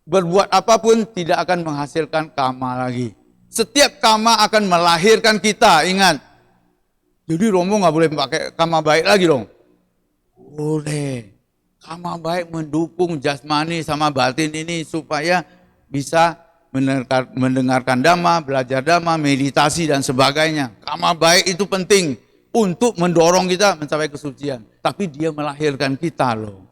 berbuat apapun tidak akan menghasilkan karma lagi. Setiap karma akan melahirkan kita, ingat. Jadi Romo nggak boleh pakai karma baik lagi dong. Boleh. Karma baik mendukung jasmani sama batin ini supaya bisa mendengarkan dhamma, belajar dhamma, meditasi dan sebagainya. Karma baik itu penting untuk mendorong kita mencapai kesucian. Tapi dia melahirkan kita loh.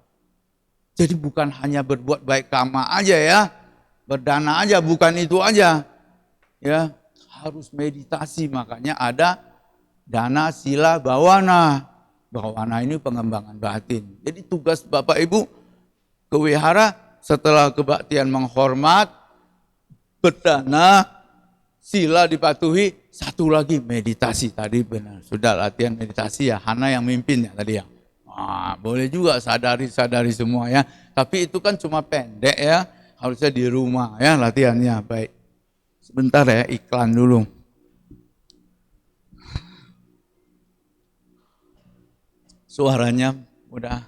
Jadi bukan hanya berbuat baik karma aja ya, berdana aja, bukan itu aja. Ya, harus meditasi, makanya ada dana, sila, bawana. Bawana ini pengembangan batin. Jadi tugas Bapak Ibu ke wihara setelah kebaktian menghormat, berdana, sila dipatuhi, satu lagi meditasi. Tadi benar, sudah latihan meditasi ya, Hana yang mimpin ya tadi ya. Boleh juga sadari semua ya. Tapi itu kan cuma pendek ya, harusnya di rumah ya latihannya. Baik, sebentar ya, iklan dulu. Suaranya udah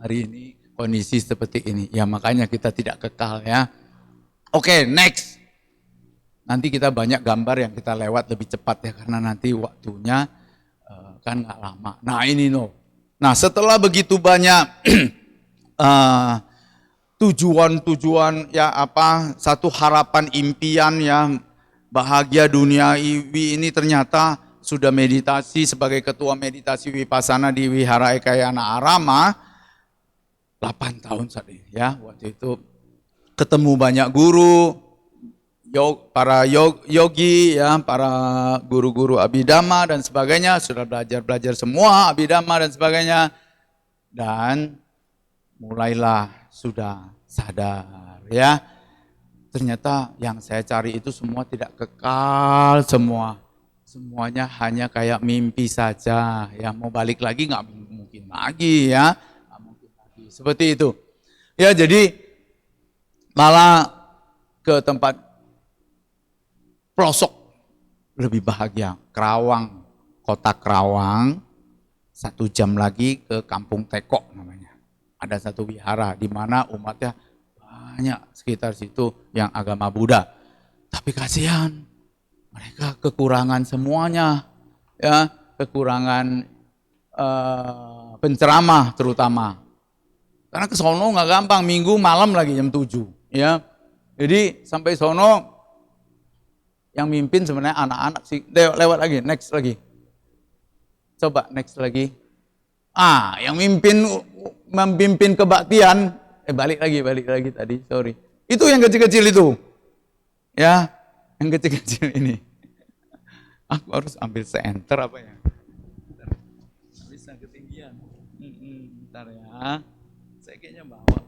hari ini kondisi seperti ini. Ya makanya kita tidak kekal ya. Oke, next. Nanti kita banyak gambar yang kita lewat lebih cepat ya, karena nanti waktunya kan nggak lama. Nah ini Nah setelah begitu banyak tujuan-tujuan ya satu harapan impian ya, bahagia dunia ini ternyata sudah meditasi sebagai ketua meditasi Vipassana di Wihara Ekayana Arama 8 tahun saat ini ya. Waktu itu ketemu banyak guru, para yogi ya, para guru-guru Abhidhamma dan sebagainya, sudah belajar semua Abhidhamma dan sebagainya, dan mulailah sudah sadar ya, ternyata yang saya cari itu semua tidak kekal, semuanya hanya kayak mimpi saja ya, mau balik lagi nggak mungkin lagi ya, nggak mungkin lagi seperti itu ya. Jadi malah ke tempat pelosok lebih bahagia, Kerawang, kota Kerawang, 1 jam lagi ke Kampung Tekok namanya. Ada satu wihara di mana umatnya banyak sekitar situ yang agama Buddha. Tapi kasihan, mereka kekurangan semuanya, ya, kekurangan penceramah terutama. Karena ke sono nggak gampang, minggu malam lagi jam 7, ya. Jadi sampai sono yang mimpin sebenarnya anak-anak sih. Lewat lagi, next lagi. Coba next lagi. Yang memimpin kebaktian, balik lagi tadi, sorry. Itu yang kecil-kecil itu. Ya, yang kecil-kecil ini. Aku harus ambil center apa ya? Bisa ketinggian. Bentar ya. Saya kayaknya bawa.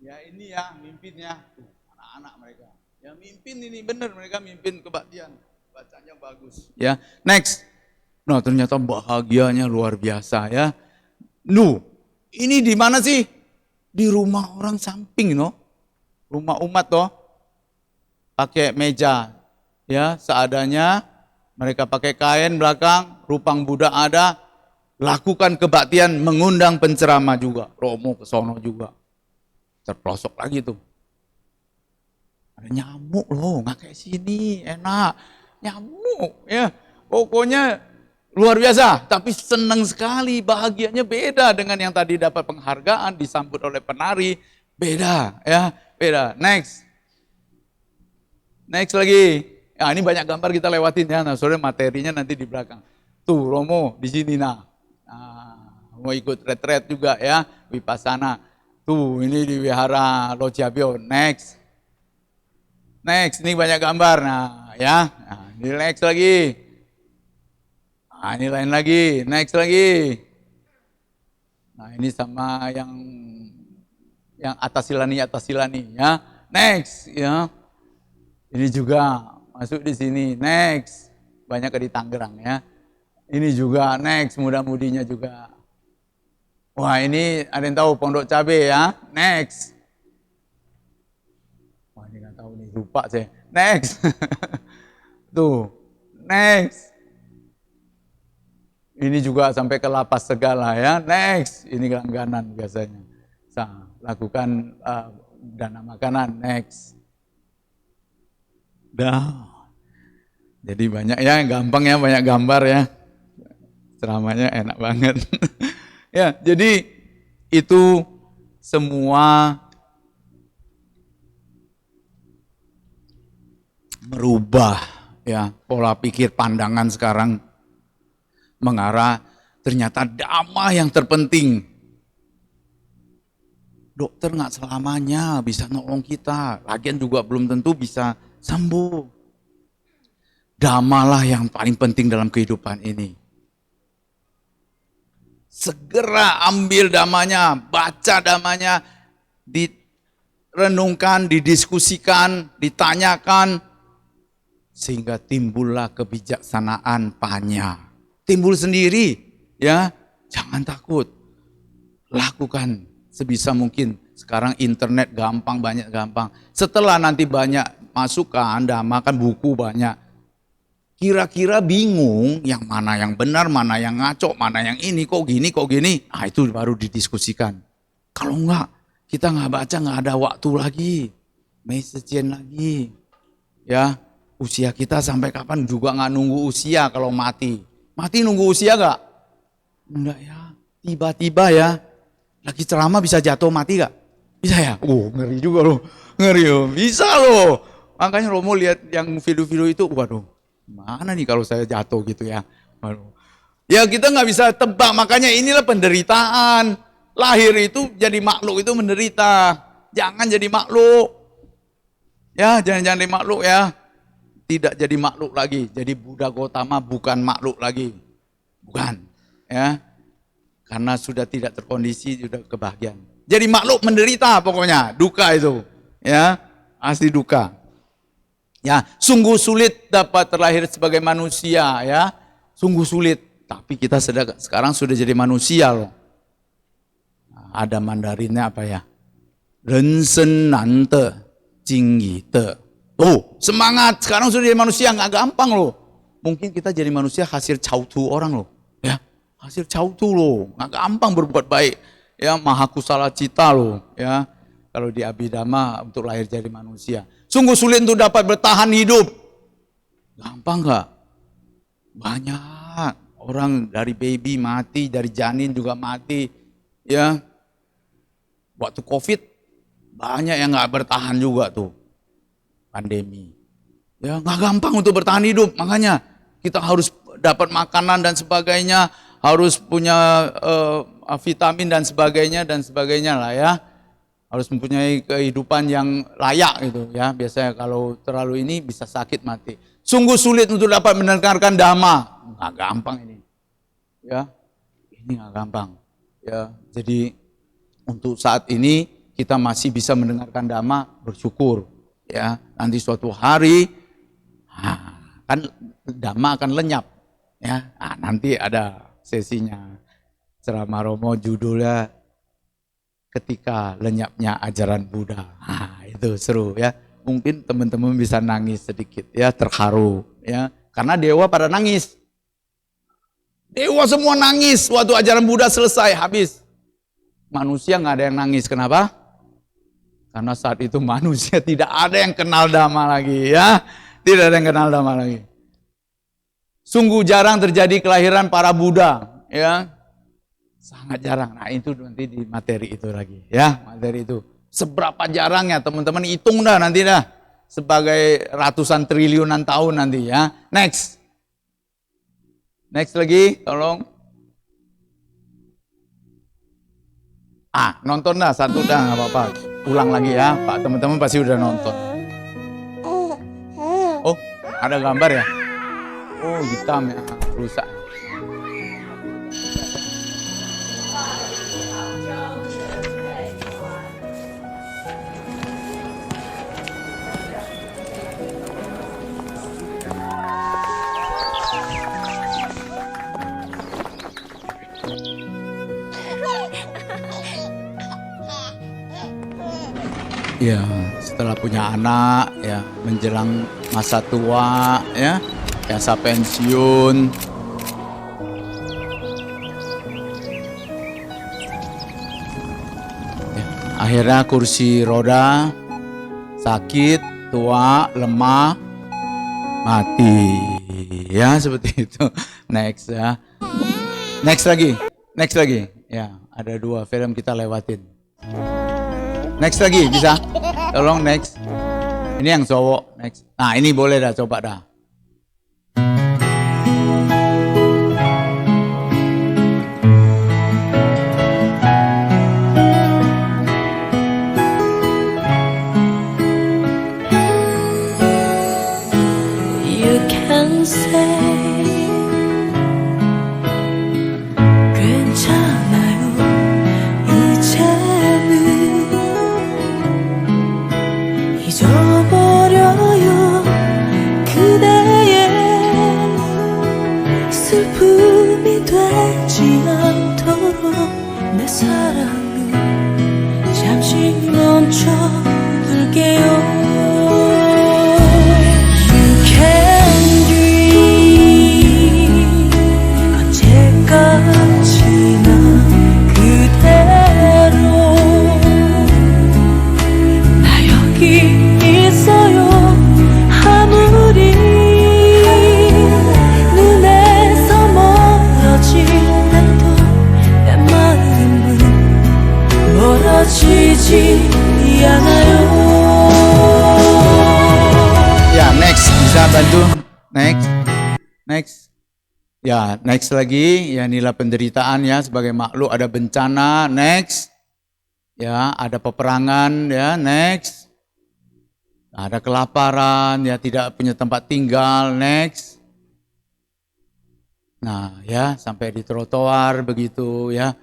Ya ini ya mimpinnya, anak-anak mereka. Ya mimpin ini benar, mereka mimpin kebaktian. Bacanya bagus. Ya, next. Nah ternyata bahagianya luar biasa ya. Ini di mana sih? Di rumah orang samping Rumah umat Pakai meja ya seadanya. Mereka pakai kain belakang, rupang Buddha ada. Lakukan kebaktian, mengundang penceramah juga. Romo ke sono juga. Terpelosok lagi tuh. Ada nyamuk nggak kayak sini, enak. Nyamuk ya. Pokoknya luar biasa, tapi senang sekali, bahagianya beda dengan yang tadi dapat penghargaan, disambut oleh penari, beda ya, beda. Next lagi. Ya, ini banyak gambar kita lewatin ya, nah sore materinya nanti di belakang. Tuh Romo di sini mau ikut retret juga ya, Vipassana. Tuh, ini di Wihara Lojabyo. Next, ini banyak gambar. Nah, ya. Ini next lagi. Ini lain lagi. Next lagi. Nah, ini sama yang atas silani ya. Next, ya. Ini juga masuk di sini. Next. Banyak di Tangerang ya. Ini juga next, muda-mudinya juga. Wah, ini ada yang tahu Pondok Cabe ya? Next. Wah, ini nggak tahu nih, lupa saya. Next. Tuh, next. Ini juga sampai ke Lapas segala ya. Next, ini langganan biasanya. Lakukan dana makanan. Next. Dah. Jadi banyak ya, gampang ya, banyak gambar ya. Ceramahnya enak banget. Ya, jadi itu semua merubah ya pola pikir pandangan sekarang mengarah ternyata dhamma yang terpenting. Dokter nggak selamanya bisa nolong kita, lagian juga belum tentu bisa sembuh. Dhammalah yang paling penting dalam kehidupan ini. Segera ambil dhammanya, baca dhammanya, direnungkan, didiskusikan, ditanyakan, sehingga timbullah kebijaksanaan panya. Timbul sendiri, ya, jangan takut. Lakukan sebisa mungkin. Sekarang internet gampang, banyak gampang. Setelah nanti banyak masukan, dhamma kan buku banyak. Kira-kira bingung yang mana yang benar, mana yang ngaco, mana yang ini, kok gini. Nah itu baru didiskusikan. Kalau enggak, kita nggak baca, nggak ada waktu lagi. Messagein lagi. Ya, usia kita sampai kapan juga nggak nunggu usia kalau mati. Mati nunggu usia nggak? Enggak ya, tiba-tiba ya. Lagi ceramah bisa jatuh mati gak? Bisa ya? Oh ngeri juga loh. Ngeri loh. Bisa loh. Makanya Romo lihat yang video-video itu, waduh. Mana nih kalau saya jatuh gitu ya. Waduh. Ya kita nggak bisa tebak. Makanya inilah penderitaan. Lahir itu jadi makhluk itu menderita. Jangan jadi makhluk. Ya jangan jadi makhluk ya. Tidak jadi makhluk lagi. Jadi Buddha Gautama bukan makhluk lagi. Bukan. Ya. Karena sudah tidak terkondisi, sudah kebahagiaan. Jadi makhluk menderita pokoknya, duka itu. Ya, asli duka. Ya, sungguh sulit dapat terlahir sebagai manusia ya. Sungguh sulit, tapi kita sekarang sudah jadi manusia loh. Nah, ada Mandarinnya apa ya? Rensen nante jingyi te. Oh, semangat, sekarang sudah jadi manusia, nggak gampang loh. Mungkin kita jadi manusia hasil cautu orang loh. Ya. Hasil cautu loh, nggak gampang berbuat baik. Ya, maha kusala cita loh. Ya, kalau di Abhidhamma untuk lahir jadi manusia. Sungguh sulit untuk dapat bertahan hidup. Gampang nggak? Banyak orang dari baby mati, dari janin juga mati. Ya, waktu COVID banyak yang nggak bertahan juga tuh. Pandemi. Ya, nggak gampang untuk bertahan hidup. Makanya kita harus dapat makanan dan sebagainya. Harus punya vitamin dan sebagainya lah ya. Harus mempunyai kehidupan yang layak gitu ya. Biasanya kalau terlalu ini bisa sakit mati. Sungguh sulit untuk dapat mendengarkan dhamma. Nggak gampang ini. Ya, ini nggak gampang. Ya, jadi untuk saat ini kita masih bisa mendengarkan dhamma, bersyukur. Ya, nanti suatu hari kan dhamma akan lenyap. Ya, nanti ada sesinya ceramah Romo judulnya ketika lenyapnya ajaran Buddha. Itu seru ya. Mungkin teman-teman bisa nangis sedikit ya, terharu ya. Karena dewa pada nangis. Dewa semua nangis waktu ajaran Buddha selesai, habis. Manusia nggak ada yang nangis. Kenapa? Karena saat itu manusia tidak ada yang kenal dhamma lagi ya. Tidak ada yang kenal dhamma lagi. Sungguh jarang terjadi kelahiran para Buddha, ya. Sangat jarang. Nah, itu nanti di materi itu lagi, ya, materi itu. Seberapa jarangnya teman-teman hitung dah nanti dah. Sebagai ratusan triliunan tahun nanti ya. Next. Next lagi, tolong. Nonton dah satu dah, nggak apa-apa. Ulang lagi ya, Pak. Teman-teman pasti udah nonton. Oh, ada gambar ya? Oh, hitam ya, rusak. ya setelah punya anak, ya menjelang masa tua, ya masa pensiun. Ya, akhirnya kursi roda, sakit, tua, lemah, mati. Ya seperti itu. Next ya. Next lagi. Ya, ada 2 film kita lewatin. Next lagi bisa? Tolong next. Ini yang cowok, next. Nah, ini boleh dah, coba dah. You can say 괜찮아요 이제는 잊어버려요 그대의 슬픔이 되지 않도록 내 사랑을 잠시 멈춰둘게요 언제까지나 그대로 나 여기 있어요 아무리 눈에서 멀어진다도 내 마음은 멀어지지 않아요. Ya, next. Bisa bantu? Next. Ya, next lagi. Ya, inilah penderitaan ya. Sebagai makhluk ada bencana. Next. Ya, ada peperangan. Ya, next. Ada kelaparan. Ya, tidak punya tempat tinggal. Next. Nah, ya, sampai di trotoar begitu ya.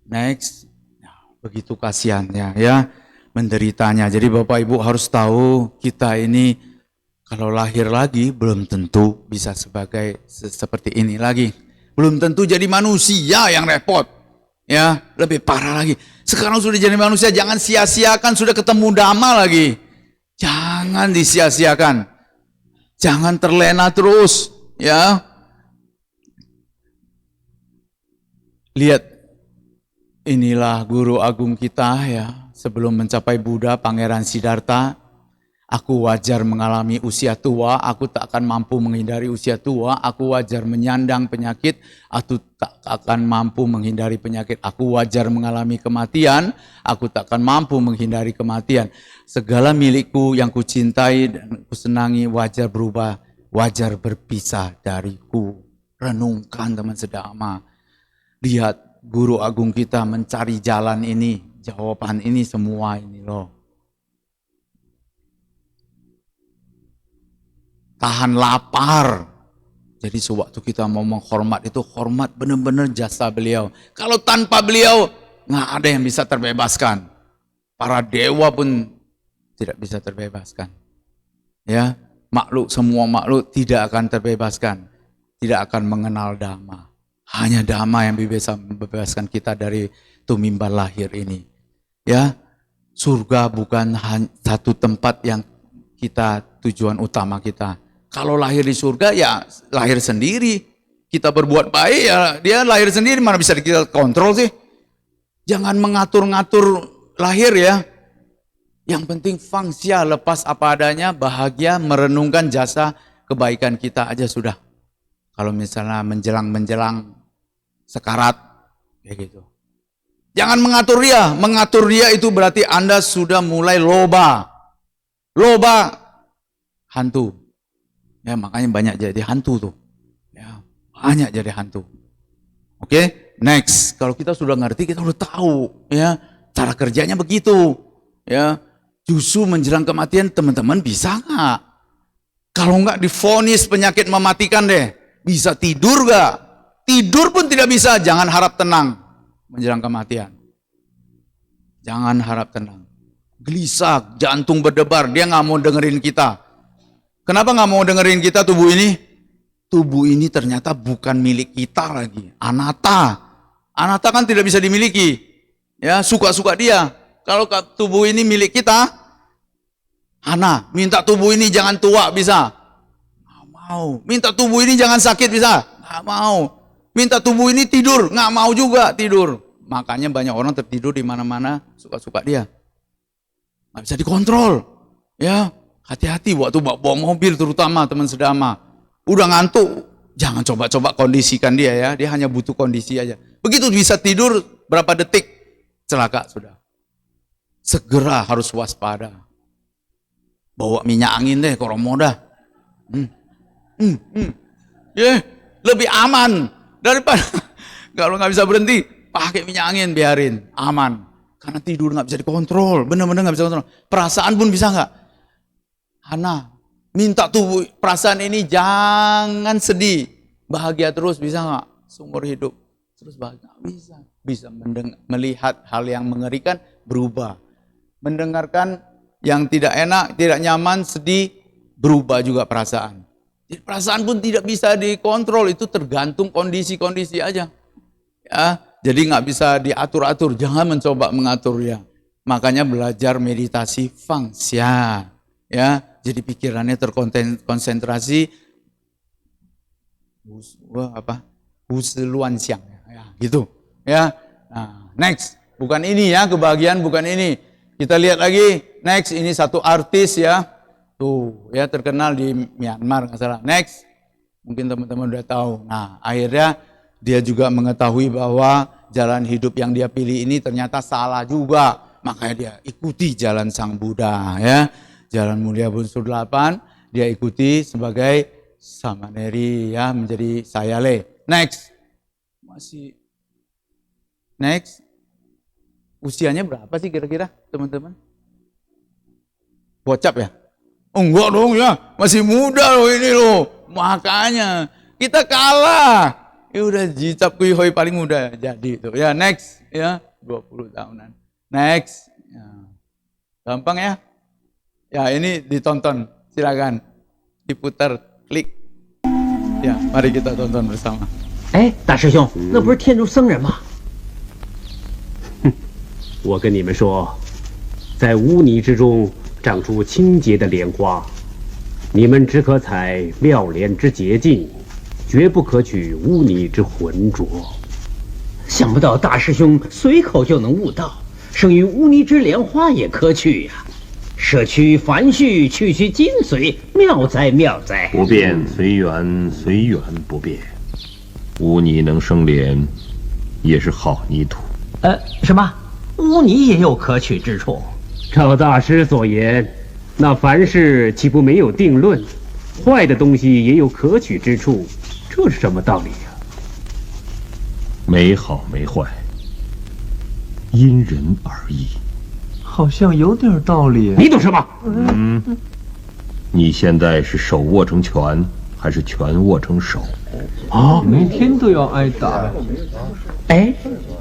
Next. Ya, begitu kasihannya ya. Menderitanya. Jadi Bapak Ibu harus tahu kita ini kalau lahir lagi belum tentu bisa seperti ini lagi. Belum tentu jadi manusia yang repot. Ya, lebih parah lagi. Sekarang sudah jadi manusia, jangan sia-siakan sudah ketemu Dhamma lagi. Jangan disia-siakan. Jangan terlena terus, ya. Lihat, inilah guru agung kita ya. Sebelum mencapai Buddha, Pangeran Siddhartha. Aku wajar mengalami usia tua, aku tak akan mampu menghindari usia tua, aku wajar menyandang penyakit, aku tak akan mampu menghindari penyakit, aku wajar mengalami kematian, aku tak akan mampu menghindari kematian. Segala milikku yang kucintai dan kusenangi wajar berubah, wajar berpisah dariku. Renungkan teman sedama. Lihat guru agung kita mencari jalan ini, jawaban ini semua ini loh. Tahan lapar. Jadi sewaktu kita mau menghormat itu hormat benar-benar jasa beliau. Kalau tanpa beliau nggak ada yang bisa terbebaskan. Para dewa pun tidak bisa terbebaskan. Ya, semua makhluk tidak akan terbebaskan. Tidak akan mengenal Dhamma. Hanya Dhamma yang bisa membebaskan kita dari tumimbal lahir ini. Ya, surga bukan satu tempat yang tujuan utama kita. Kalau lahir di surga ya lahir sendiri. Kita berbuat baik ya dia lahir sendiri, mana bisa kita kontrol sih. Jangan mengatur-ngatur lahir ya. Yang penting fangsia, lepas apa adanya, bahagia, merenungkan jasa kebaikan kita aja sudah. Kalau misalnya menjelang sekarat kayak gitu. Jangan mengatur dia. Mengatur dia itu berarti Anda sudah mulai loba hantu. Ya, makanya banyak jadi hantu tuh. Ya, banyak jadi hantu. Oke, next. Kalau kita sudah ngerti, kita udah tahu ya cara kerjanya begitu. Ya, justru menjelang kematian teman-teman bisa nggak? Kalau nggak divonis penyakit mematikan deh, bisa tidur nggak? Tidur pun tidak bisa. Jangan harap tenang menjelang kematian. Jangan harap tenang. Gelisah, jantung berdebar, dia nggak mau dengerin kita. Kenapa nggak mau dengerin kita tubuh ini? Tubuh ini ternyata bukan milik kita lagi. Anatta. Anatta kan tidak bisa dimiliki. Ya, suka-suka dia. Kalau tubuh ini milik kita, Hana, minta tubuh ini jangan tua, bisa? Nggak mau. Minta tubuh ini jangan sakit, bisa? Nggak mau. Minta tubuh ini tidur, nggak mau juga tidur. Makanya banyak orang tertidur di mana-mana, suka-suka dia. Nggak bisa dikontrol. Ya, hati-hati waktu bawa mobil terutama teman sedama. Udah ngantuk, jangan coba-coba kondisikan dia ya. Dia hanya butuh kondisi aja. Begitu bisa tidur berapa detik, celaka sudah. Segera harus waspada. Bawa minyak angin deh, koromoda. Lebih aman daripada kalau nggak bisa berhenti, pakai minyak angin, biarin, aman. Karena tidur nggak bisa dikontrol, benar-benar nggak bisa kontrol. Perasaan pun bisa nggak? Hana, minta tubuh perasaan ini jangan sedih, bahagia terus, bisa nggak? Seumur hidup terus bahagia, bisa. Bisa melihat hal yang mengerikan, berubah. Mendengarkan yang tidak enak, tidak nyaman, sedih, berubah juga perasaan. Perasaan pun tidak bisa dikontrol, itu tergantung kondisi-kondisi aja. Ya, jadi nggak bisa diatur-atur, jangan mencoba mengatur ya. Makanya belajar meditasi fangxia, ya. Jadi pikirannya terkonsentrasi, luan siang, ya, gitu. Ya, nah, next, bukan ini ya, kebahagiaan bukan ini. Kita lihat lagi, next, ini satu artis ya, tuh ya terkenal di Myanmar nggak salah. Next, mungkin teman-teman udah tahu. Nah, akhirnya dia juga mengetahui bahwa jalan hidup yang dia pilih ini ternyata salah juga, makanya dia ikuti jalan Sang Buddha ya, jalan mulia unsur 8, dia ikuti sebagai samaneri ya, menjadi sayale. Next, masih next. Usianya berapa sih kira-kira teman-teman? Bocap ya? Oh enggak dong ya, masih muda loh ini loh. Makanya kita kalah. Ya udah jicap kui hoi paling muda jadi itu. Ya next ya, 20 tahunan. Next. Ya. Gampang ya? Ya ini ditonton, silakan. Diputar, klik. Ya, mari kita tonton bersama. 哎，大师兄，那不是天竺僧人吗？我跟你们说，在污泥之中长出清洁的莲花，你们只可采妙莲之洁净，绝不可取污泥之浑浊。想不到大师兄随口就能悟道，生于污泥之莲花也可取呀、舍去繁絮，去精髓，妙哉妙哉！不变随缘，随缘不变。污泥能生莲，也是好泥土。什么？污泥也有可取之处？照大师所言，那凡事岂不没有定论？坏的东西也有可取之处，这是什么道理呀、没好没坏，因人而异。好像有点道理。你懂什么？你现在是手握成拳，还是拳握成手？每天都要挨打。哎，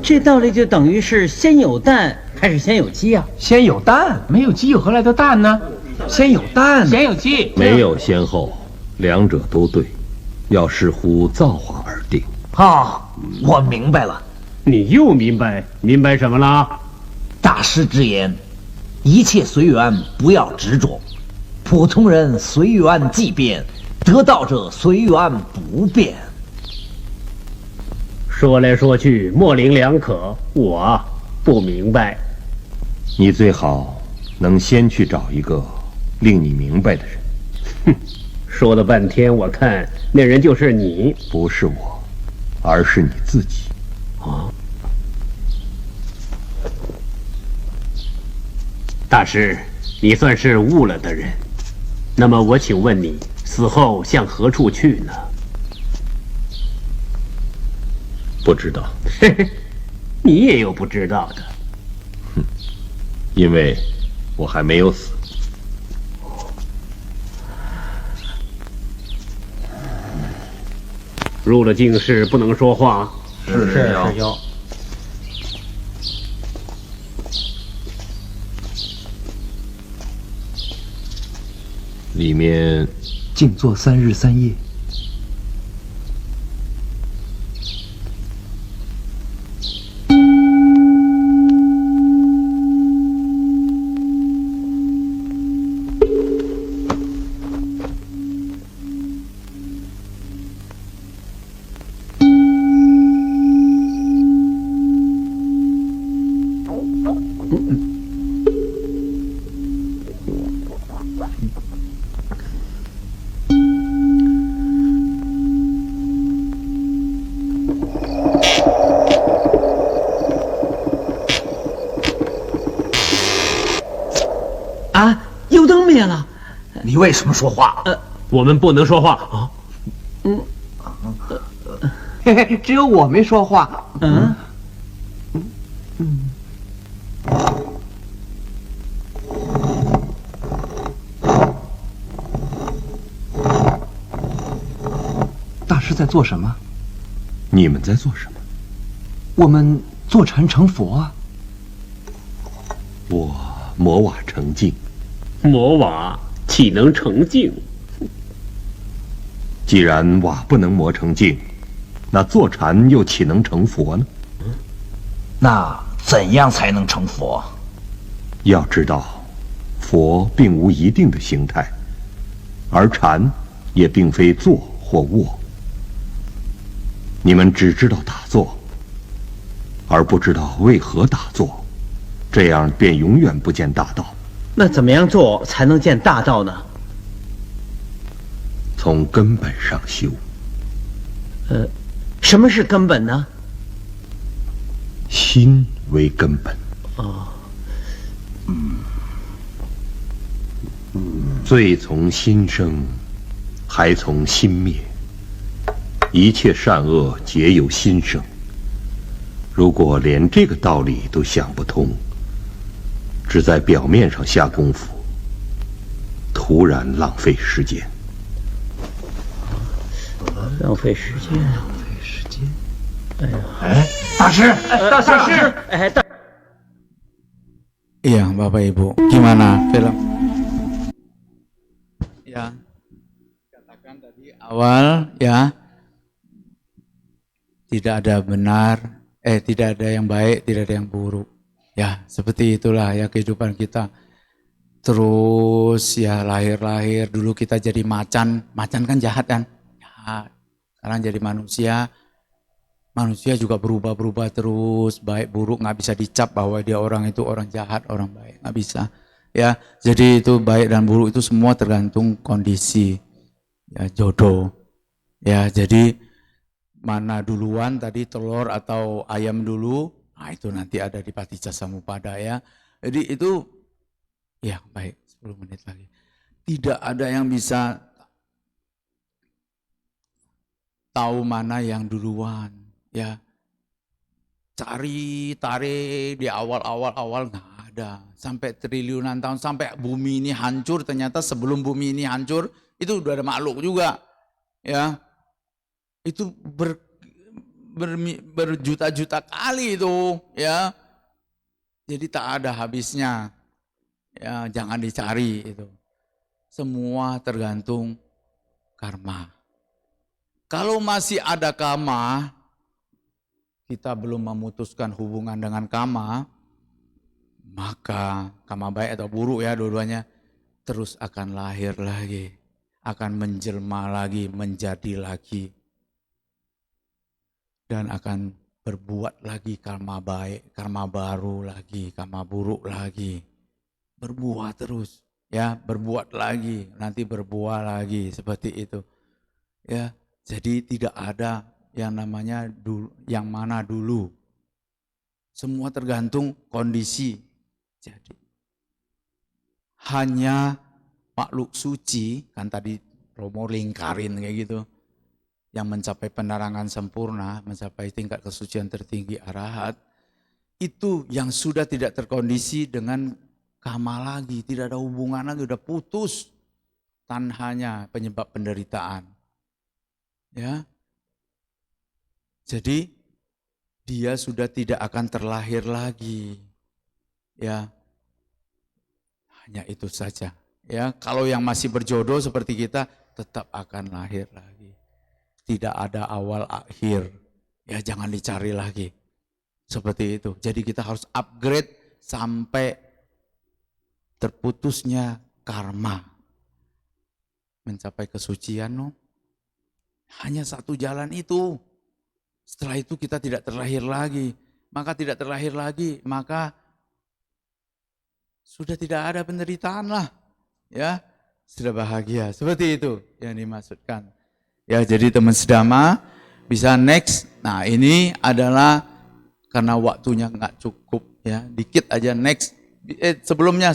这道理就等于是先有蛋还是先有鸡啊？先有蛋，没有鸡有何来的蛋呢？先有蛋，先有鸡。没有先后，两者都对，要视乎造化而定。哦，我明白了。你又明白什么了？大师之言，一切随缘，不要执着。普通人随缘即变，得道者随缘不变。说来说去模棱两可，我不明白。你最好能先去找一个令你明白的人。哼，说了半天，我看那人就是你。不是我，而是你自己。啊，大师，你算是悟了的人。那么我请问你，死后向何处去呢？不知道。嘿嘿，你也有不知道的。因为我还没有死。入了净室不能说话。是有。里面静坐3日3夜。啊，油灯灭了。你为什么说话？我们不能说话啊！嘿嘿，只有我没说话。大师在做什么？你们在做什么？我们坐禅成佛啊。我磨瓦成镜。魔瓦岂能成镜？既然瓦不能磨成镜，那坐禅又岂能成佛呢？那怎样才能成佛？要知道，佛并无一定的形态，而禅也并非坐或卧。你们只知道打坐，而不知道为何打坐，这样便永远不见大道。那怎么样做才能见大道呢？从根本上修。什么是根本呢？心为根本。罪从心生，还从心灭。一切善恶皆由心生。如果连这个道理都想不通，只在表面上下功夫，徒然浪费时间。浪费时间。大师，大师，大。Iya, Bapak Ibu. Gimana film? Ya, katakan tadi awal ya, tidak ada benar, tidak ada yang baik, tidak ada yang buruk. Ya, seperti itulah ya kehidupan kita. Terus ya lahir-lahir, dulu kita jadi macan kan jahat kan? Jahat. Sekarang jadi manusia juga berubah-berubah terus, baik buruk nggak bisa dicap bahwa dia orang itu orang jahat, orang baik, nggak bisa. Ya, jadi itu baik dan buruk itu semua tergantung kondisi, ya jodoh. Ya, jadi mana duluan tadi telur atau ayam dulu, nah itu nanti ada di Paticcasamuppada ya. Jadi itu, ya baik 10 menit lagi. Tidak ada yang bisa tahu mana yang duluan. Ya, tarik di awal nggak ada. Sampai triliunan tahun, sampai bumi ini hancur, ternyata sebelum bumi ini hancur, itu udah ada makhluk juga. Ya, itu berjuta-juta kali itu. Ya, jadi tak ada habisnya. Ya, jangan dicari itu. Semua tergantung karma. Kalau masih ada karma, kita belum memutuskan hubungan dengan karma, maka karma baik atau buruk ya dua-duanya terus akan lahir lagi, akan menjelma lagi, menjadi lagi, dan akan berbuat lagi karma baik, karma baru lagi, karma buruk lagi, berbuah terus, ya berbuat lagi, nanti berbuah lagi seperti itu, ya jadi tidak ada yang namanya yang mana dulu. Semua tergantung kondisi. Jadi hanya makhluk suci, kan tadi Romo lingkarin kayak gitu, yang mencapai penerangan sempurna, mencapai tingkat kesucian tertinggi arahat, itu yang sudah tidak terkondisi dengan kama lagi, tidak ada hubungan lagi, udah putus tanhanya penyebab penderitaan. Ya. Jadi dia sudah tidak akan terlahir lagi. Ya. Hanya itu saja. Ya, kalau yang masih berjodoh seperti kita tetap akan lahir lagi. Tidak ada awal akhir. Ya, jangan dicari lagi. Seperti itu. Jadi kita harus upgrade sampai terputusnya karma. Mencapai kesucian, no? Hanya satu jalan itu. Setelah itu kita tidak terlahir lagi. Maka tidak terlahir lagi, maka sudah tidak ada penderitaan lah. Ya, sudah bahagia. Seperti itu yang dimaksudkan. Ya, jadi teman sedama bisa next. Nah, ini adalah karena waktunya nggak cukup ya. Dikit aja next. Sebelumnya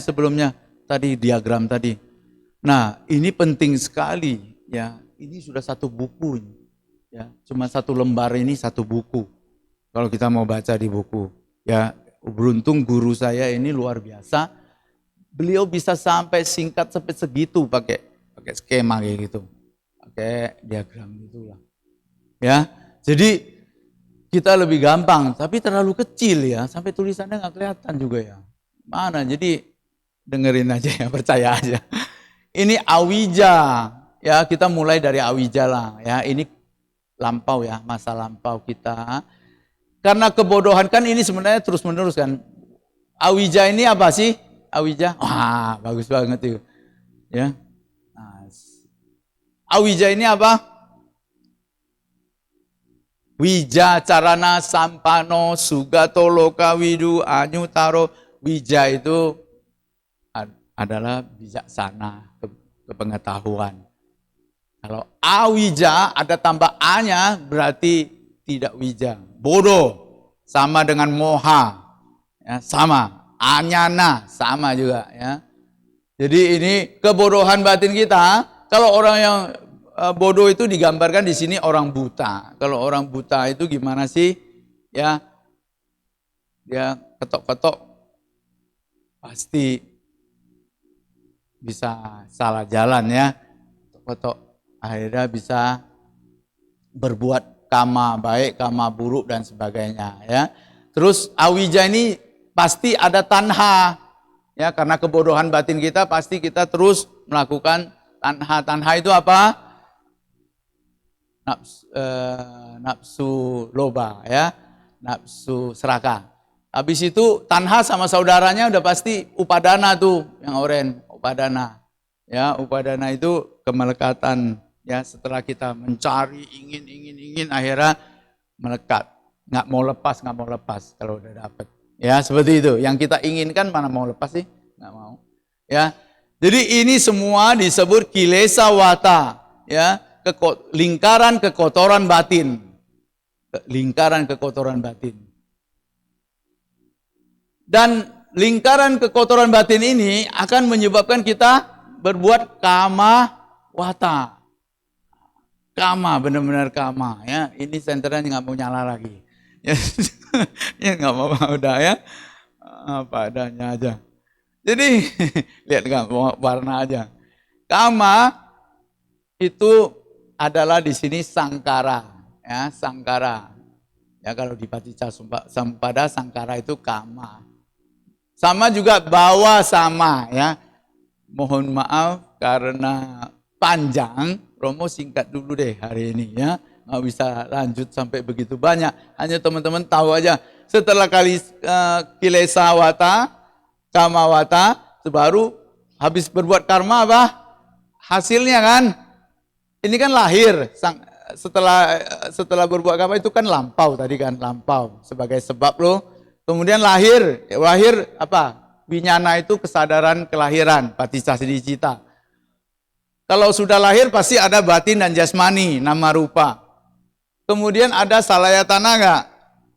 tadi diagram tadi. Nah, ini penting sekali ya. Ini sudah satu buku ya. Cuma satu lembar ini satu buku. Kalau kita mau baca di buku ya, beruntung guru saya ini luar biasa. Beliau bisa sampai singkat sampai segitu pakai skema kayak gitu. Pakai diagram gitulah. Ya. Jadi kita lebih gampang, tapi terlalu kecil ya, sampai tulisannya nggak kelihatan juga ya. Mana? Jadi dengerin aja ya, percaya aja. Ini Awija, ya kita mulai dari Awija lah. Ya ini lampau ya, masa lampau kita. Karena kebodohan kan ini sebenarnya terus menerus kan. Awija ini apa sih? Awija, wah bagus banget itu. Ya, nah, Awija ini apa? Wija carana sampano sugato loka widu anyutaro. Wija itu adalah bijaksana, kepengetahuan. Kalau awija ada tambah a-nya berarti tidak wija. Bodoh sama dengan moha. Ya, sama. Anyana sama juga ya. Jadi ini kebodohan batin kita. Kalau orang yang bodoh itu digambarkan di sini orang buta. Kalau orang buta itu gimana sih? Ya, dia ketok-ketok pasti bisa salah jalan ya. Ketok akhirnya bisa berbuat kama baik, kama buruk dan sebagainya ya. Terus awija ini pasti ada tanha, ya karena kebodohan batin kita pasti kita terus melakukan tanha. Tanha itu apa? Nafsu loba, ya, nafsu serakah. Habis itu tanha sama saudaranya udah pasti upadana tuh, yang oren upadana, ya upadana itu kemelekatan, ya setelah kita mencari ingin akhirnya melekat, nggak mau lepas kalau udah dapet. Ya seperti itu. Yang kita inginkan mana mau lepas sih? Nggak mau. Ya. Jadi ini semua disebut kilesa wata. Ya. Lingkaran kekotoran batin. Lingkaran kekotoran batin. Dan lingkaran kekotoran batin ini akan menyebabkan kita berbuat kama wata. Kama, benar-benar kama. Ya. Ini senternya nggak mau nyala lagi. Ya nggak apa-apa udah ya, apa adanya aja. Jadi lihat nggak warna aja. Kama itu adalah di sini sangkara, ya sangkara. Ya kalau di Paticca Samuppada sangkara itu kama. Sama juga bawa sama ya. Mohon maaf karena panjang, Romo singkat dulu deh hari ini ya. Nggak bisa lanjut sampai begitu banyak. Hanya teman-teman tahu aja. Setelah kilesa wata, kama wata, baru habis berbuat karma apa? Hasilnya kan? Ini kan lahir. Setelah berbuat karma itu kan lampau tadi kan, lampau sebagai sebab lo. Kemudian lahir apa? Winyana itu kesadaran kelahiran, paticca samuppada. Kalau sudah lahir pasti ada batin dan jasmani, nama rupa. Kemudian ada salayatana enggak?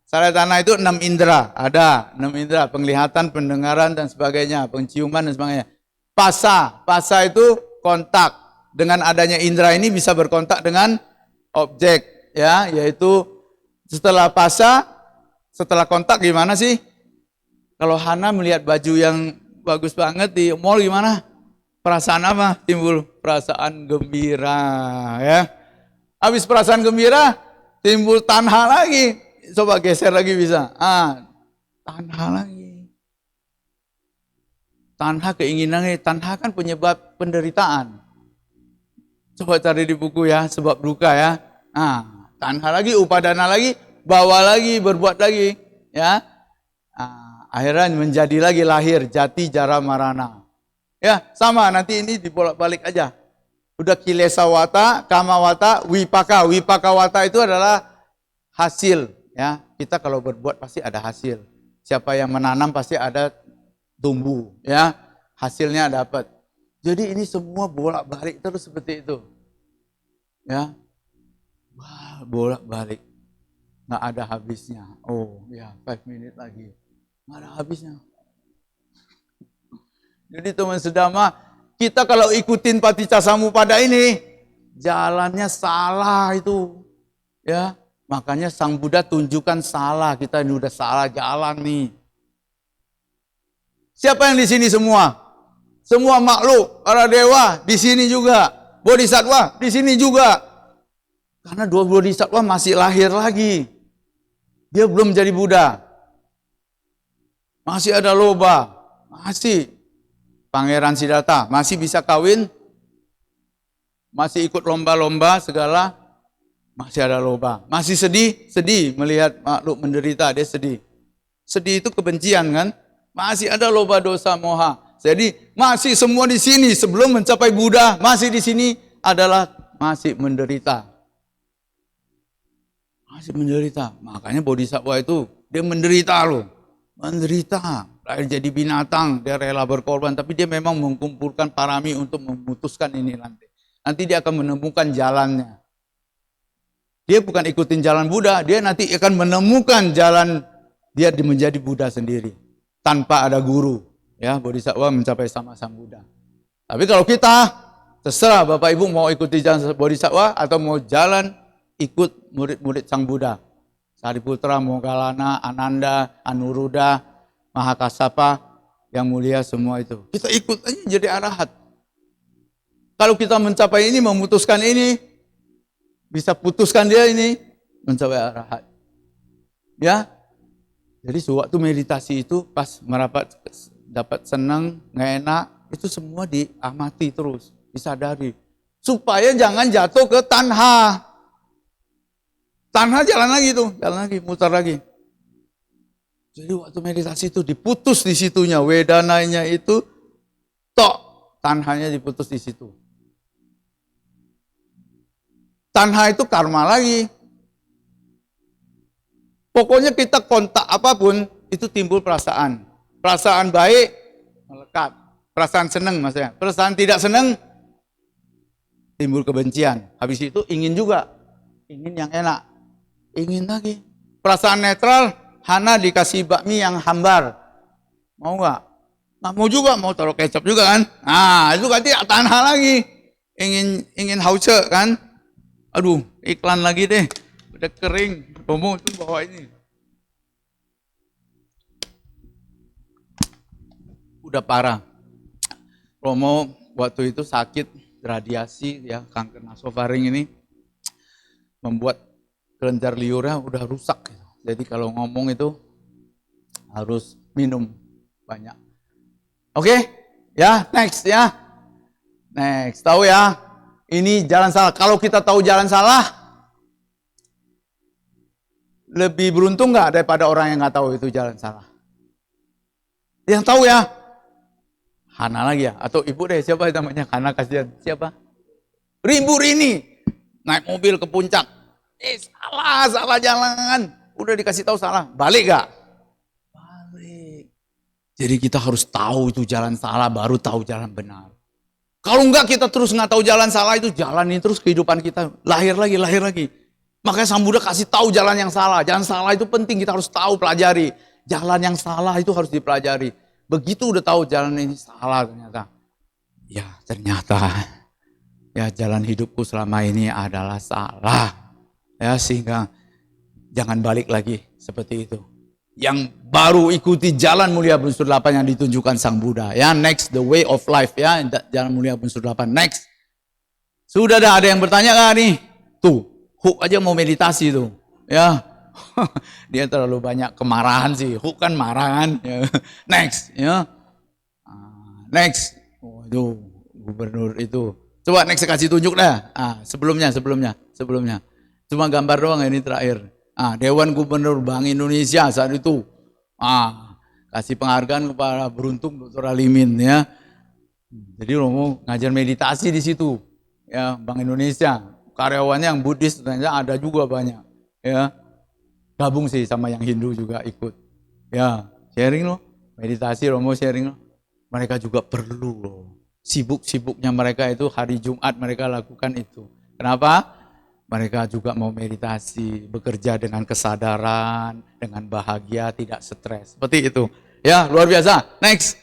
Salayatana itu 6 indera, ada 6 indera, penglihatan, pendengaran dan sebagainya, penciuman dan sebagainya. Pasa itu kontak. Dengan adanya indera ini bisa berkontak dengan objek, ya, yaitu setelah setelah kontak gimana sih? Kalau Hana melihat baju yang bagus banget di mall gimana? Perasaan apa? Timbul perasaan gembira, ya. Habis perasaan gembira, timbul tanha lagi. Coba geser lagi bisa. Tanha lagi. Tanha keinginannya, tanha kan penyebab penderitaan. Coba cari di buku ya, sebab duka ya. Tanha lagi, upadana lagi, bawa lagi, berbuat lagi, ya. Akhirnya menjadi lagi lahir jati jara marana. Ya, sama nanti ini dibolak-balik aja. Udah kilesa wata, kama wata, wipaka. Wipaka wata itu adalah hasil, ya. Kita kalau berbuat pasti ada hasil. Siapa yang menanam pasti ada tumbuh, ya. Hasilnya dapat. Jadi ini semua bolak-balik terus seperti itu. Ya. Wah, bolak-balik. Nggak ada habisnya. Oh, ya, 5 menit lagi. Nggak ada habisnya. Jadi teman sedama, kita kalau ikutin Paticcasamuppada ini, jalannya salah itu. Ya, makanya Sang Buddha tunjukkan salah, kita ini udah salah jalan nih. Siapa yang di sini semua? Semua makhluk, para dewa di sini juga, bodhisattva di sini juga. Karena dua bodhisattva masih lahir lagi. Dia belum jadi Buddha. Masih ada loba, masih Pangeran Siddhartha, masih bisa kawin, masih ikut lomba-lomba segala, masih ada loba. Masih sedih melihat makhluk menderita, dia sedih. Sedih itu kebencian kan? Masih ada loba dosa moha. Jadi masih semua di sini sebelum mencapai Buddha, masih di sini adalah masih menderita. Masih menderita. Makanya bodhisattva itu dia menderita loh. Menderita. Lahir jadi binatang, dia rela berkorban, tapi dia memang mengumpulkan parami untuk memutuskan ini nanti. Nanti dia akan menemukan jalannya. Dia bukan ikutin jalan Buddha, dia nanti akan menemukan jalan dia menjadi Buddha sendiri. Tanpa ada guru. Ya, bodhisattva mencapai sama Sang Buddha. Tapi kalau kita, terserah Bapak Ibu mau ikuti jalan bodhisattva atau mau jalan ikut murid-murid Sang Buddha. Sariputra, Moggallana, Ananda, Anuruddha, Mahakassapa, yang mulia semua itu. Kita ikut aja jadi arahat. Kalau kita mencapai ini, memutuskan ini, bisa putuskan dia ini, mencapai arahat. Ya, jadi sewaktu meditasi itu pas merapat dapat senang, nggak enak, itu semua diamati terus, disadari. Supaya jangan jatuh ke tanha. Tanha jalan lagi, mutar lagi. Jadi waktu meditasi itu diputus di situnya, wedananya itu, tok, tanhanya diputus di situ. Tanha itu karma lagi. Pokoknya kita kontak apapun, itu timbul perasaan. Perasaan baik, melekat. Perasaan senang maksudnya. Perasaan tidak senang, timbul kebencian. Habis itu ingin juga. Ingin yang enak. Ingin lagi. Perasaan netral, hana dikasih bakmi yang hambar. Mau nggak? Nggak mau juga, mau taruh kecap juga kan. Nah, itu berarti tanha lagi. Ingin hause kan. Aduh, iklan lagi deh. Udah kering. Romo itu bawa ini. Udah parah. Romo waktu itu sakit radiasi ya, kanker nasofaring ini membuat kelenjar liurnya udah rusak. Jadi kalau ngomong itu harus minum banyak. Oke? Ya, next ya. Next, tahu ya. Ini jalan salah. Kalau kita tahu jalan salah, lebih beruntung nggak daripada orang yang nggak tahu itu jalan salah? Yang tahu ya. Hana lagi ya, atau ibu deh, siapa namanya? Hana kasihan, siapa? Rimbu Rini, naik mobil ke puncak. Salah jalan. Udah dikasih tahu salah, balik gak? Balik. Jadi kita harus tahu itu jalan salah, baru tahu jalan benar. Kalau enggak kita terus nggak tahu jalan salah, itu jalanin terus kehidupan kita. Lahir lagi. Makanya Sang Buddha kasih tahu jalan yang salah. Jalan salah itu penting, kita harus tahu, pelajari. Jalan yang salah itu harus dipelajari. Begitu udah tahu jalan ini salah ternyata. Ya ternyata ya jalan hidupku selama ini adalah salah. Ya sehingga jangan balik lagi seperti itu. Yang baru ikuti jalan mulia berunsur 8 yang ditunjukkan Sang Buddha. Ya next, the way of life ya, jalan mulia berunsur 8. Next. Sudah ada yang bertanya gak nih? Tuh, Hook aja mau meditasi tuh. Ya. Dia terlalu banyak kemarahan sih. Hook kan marah kan. Next, ya. Next. Waduh, gubernur itu. Coba next kasih tunjuk dah. Sebelumnya. Cuma gambar doang ini terakhir. Dewan Gubernur Bank Indonesia saat itu. Kasih penghargaan kepada beruntung Dr. Alimin ya. Jadi Romo ngajar meditasi di situ. Ya, Bank Indonesia. Karyawannya yang Buddhis ternyata ada juga banyak. Ya. Gabung sih sama yang Hindu juga ikut. Ya, sharing loh. meditasi, Romo sharing, mereka juga perlu loh. Sibuk-sibuknya mereka itu hari Jumat mereka lakukan itu. Kenapa? Mereka juga mau meditasi, bekerja dengan kesadaran, dengan bahagia, tidak stres. Seperti itu. Ya, luar biasa. Next.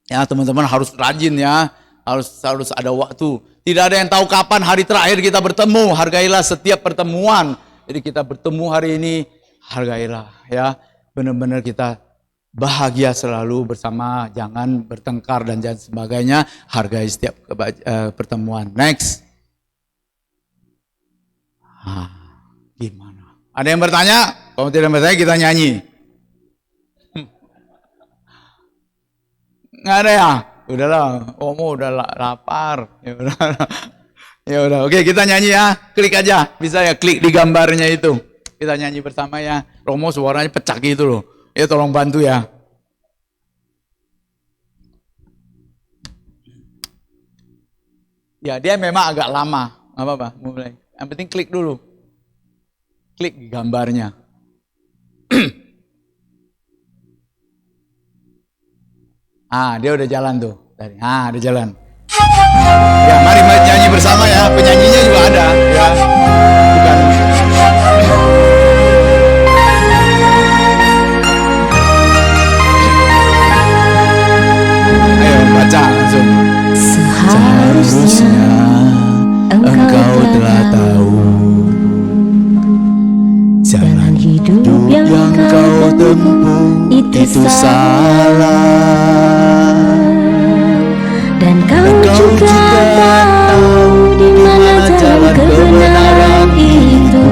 Ya, teman-teman harus rajin ya. Harus ada waktu. Tidak ada yang tahu kapan hari terakhir kita bertemu. Hargailah setiap pertemuan. Jadi kita bertemu hari ini, hargailah ya. Benar-benar kita bahagia selalu bersama, jangan bertengkar dan jangan sebagainya. Hargai setiap pertemuan. Next. Gimana? Ada yang bertanya? Kalau tidak bertanya kita nyanyi. Nggak ada ya? Udahlah, Omo udah lapar. Ya udah. Ya udah. Oke, kita nyanyi ya. Klik aja. Bisa ya klik di gambarnya itu. Kita nyanyi bersama ya. Romo suaranya pecah gitu loh. Ya tolong bantu ya. Ya, dia memang agak lama. Enggak apa-apa, mulai. Yang penting klik dulu. Klik di gambarnya. Dia udah jalan tuh. Udah jalan. Ya, mari nyanyi bersama ya. Penyanyinya juga ada ya. Bukan. Ayo baca langsung. Seharusnya engkau telah tahu jalan hidup yang kau tempuh itu salah, Dan kau juga tahu di mana jalan kebenaran itu.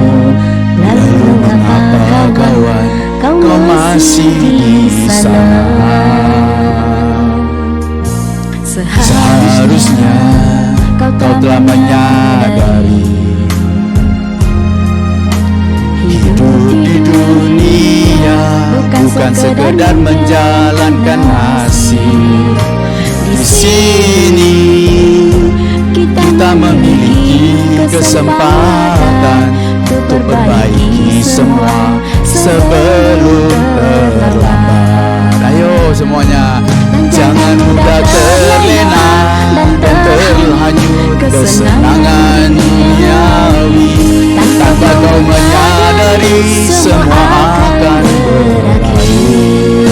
Lalu mengapa kawan kau masih di sana? Seharusnya kau telah menyadari hidup di dunia bukan sekedar menjalankan nasib. Di sini kita memiliki kesempatan untuk perbaiki semua sebelum terlambat. Ayo semuanya, jangan mudah terlena dan terhanyut kesenangan duniawi. Tanpa kau menyadari semua akan berakhir.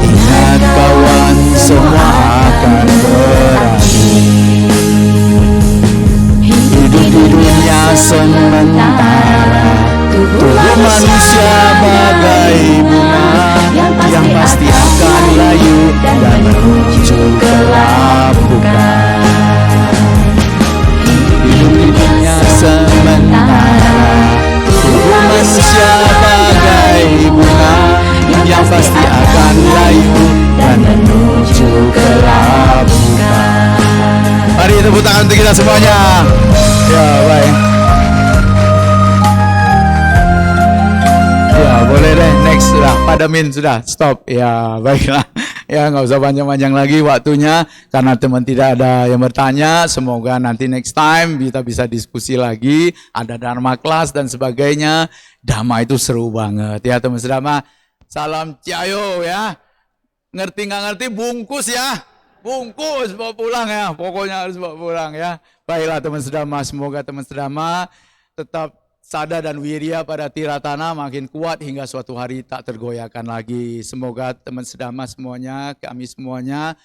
Ingat kawan, semua akan berakhir. Hidup di dunia sementara, tubuh manusia bagai bunga yang pasti akan layu dan menuju kelabukan. Hidup di dunia sementara, tubuh manusia bagai bunga yang pasti akan layu dan menuju kelabukan. Mari tepuk tangan untuk kita semuanya. Ya, baik. Ya, boleh deh. Next sudah. Padamin sudah. Stop. Ya, baiklah. Ya, nggak usah panjang-panjang lagi waktunya karena teman tidak ada yang bertanya. Semoga nanti next time kita bisa diskusi lagi. Ada Dharma kelas dan sebagainya. Dhamma itu seru banget ya teman sedama. Salam Ciayo ya. Ngerti nggak ngerti bungkus ya. Bungkus bawa pulang ya. Pokoknya harus bawa pulang ya. Baiklah teman sedama. Semoga teman sedama tetap sadar dan wirya pada tiratana makin kuat hingga suatu hari tak tergoyahkan lagi. Semoga teman sedama semuanya, kami semuanya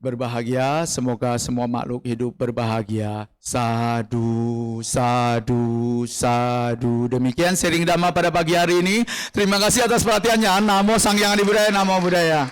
berbahagia. Semoga semua makhluk hidup berbahagia. Sadu, sadu, sadu. Demikian sharing Dhamma pada pagi hari ini. Terima kasih atas perhatiannya. Namo Sang Hyang Adi Budaya, Namo Buddhaya.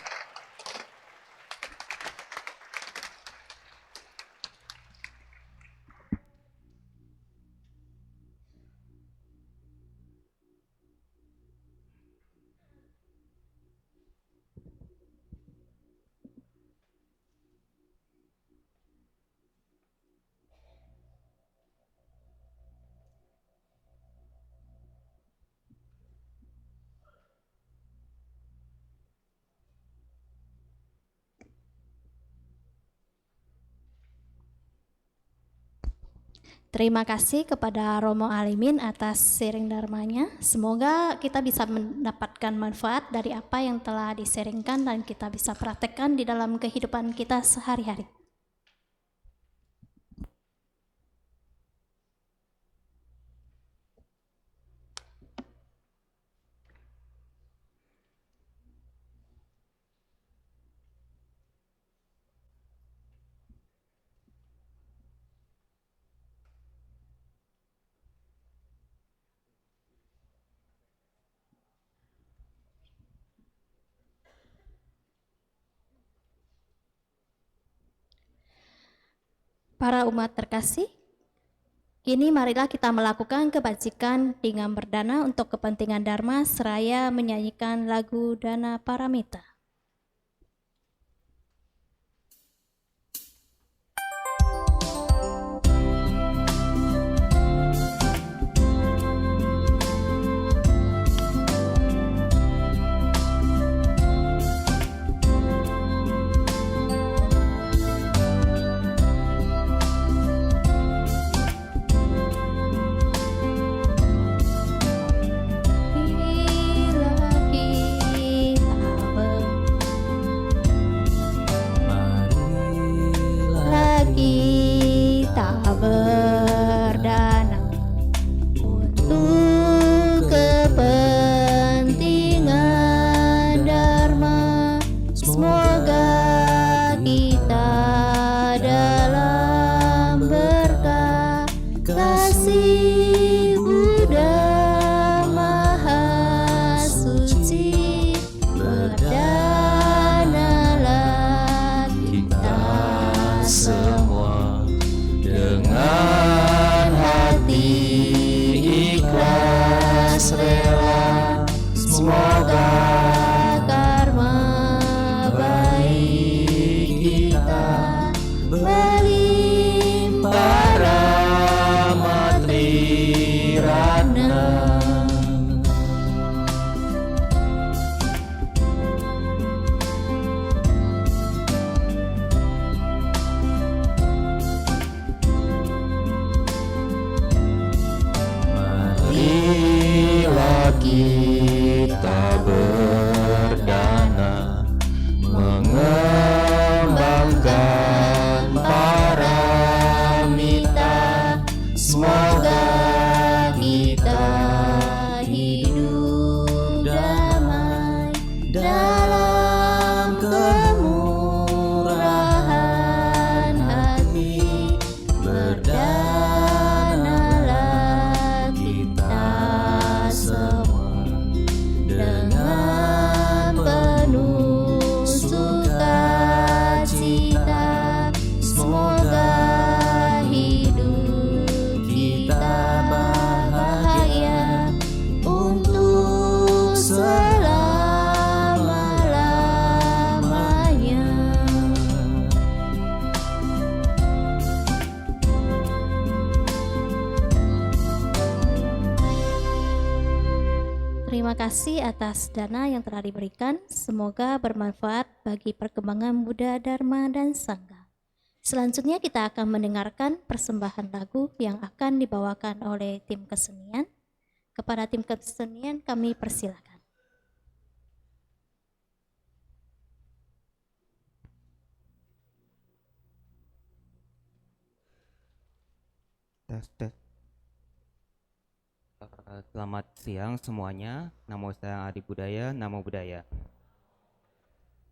Terima kasih kepada Romo Alimin atas sharing dharmanya. Semoga kita bisa mendapatkan manfaat dari apa yang telah diseringkan dan kita bisa praktekkan di dalam kehidupan kita sehari-hari. Para umat terkasih, kini marilah kita melakukan kebajikan dengan berdana untuk kepentingan Dharma seraya menyanyikan lagu Dana Paramita. Berdana untuk kepentingan Dharma, semoga kita dalam berkah kasih Buddha Maha Suci, berdanalah kita semua dengan hati ikhlas rela, semoga karma baik kita melimpah rahmat Trirana. Marilah kita berdana mengembangkan paramita, semoga kita hidup damai dalam kemurahan hati, berdanalah kita semua dengan penuh sukacita, semoga hidup kita bahagia untuk selama-lamanya. Terima kasih atas dana yang telah diberikan. Semoga bermanfaat bagi perkembangan Buddha, Dharma, dan Sangha. Selanjutnya kita akan mendengarkan persembahan lagu yang akan dibawakan oleh tim kesenian. Kepada tim kesenian kami persilakan. Selamat siang semuanya. Nama saya Adi Budaya, Namo Buddhaya.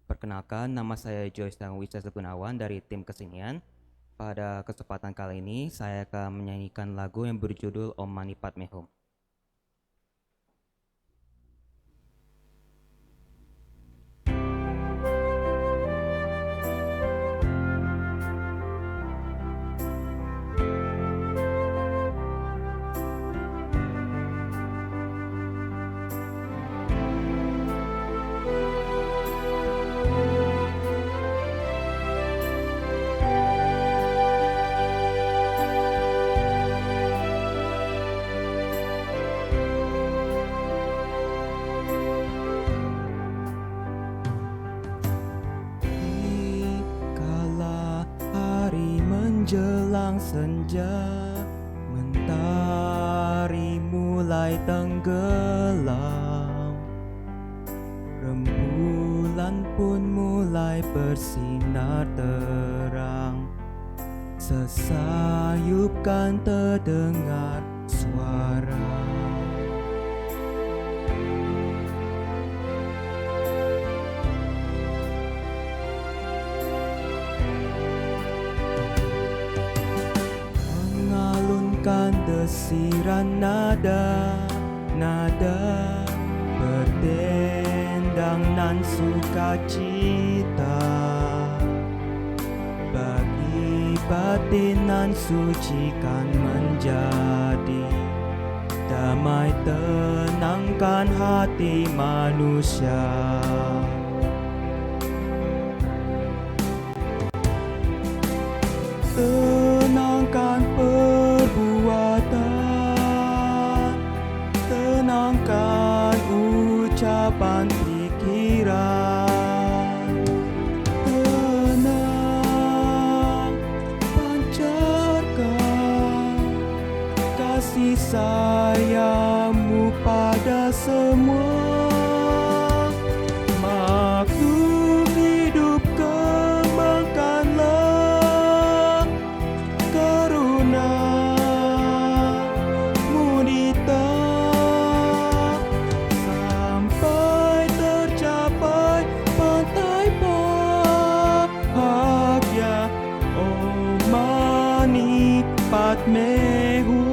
Perkenalkan, nama saya Joyce Wisesa Gunawan dari tim kesenian. Pada kesempatan kali ini, saya akan menyanyikan lagu yang berjudul Om Mani Padme Hum. Kala hari menjelang senja, mulai tenggelam, rembulan pun mulai bersinar terang. Sesayup kan terdengar suara. Mengalunkan desiran nada, nada berdendang nan sukacita. Bagi batin nan suci kan menjadi damai, tenangkan hati manusia. Tenangkan perbuatan, tenangkan ucapan pikiran. Tenang, pancarkan kasih sayangmu pada semua makhluk hidup. Kembangkanlah karuna mudita sampai tercapai pantai bahagia. Oh Mani Padmehu.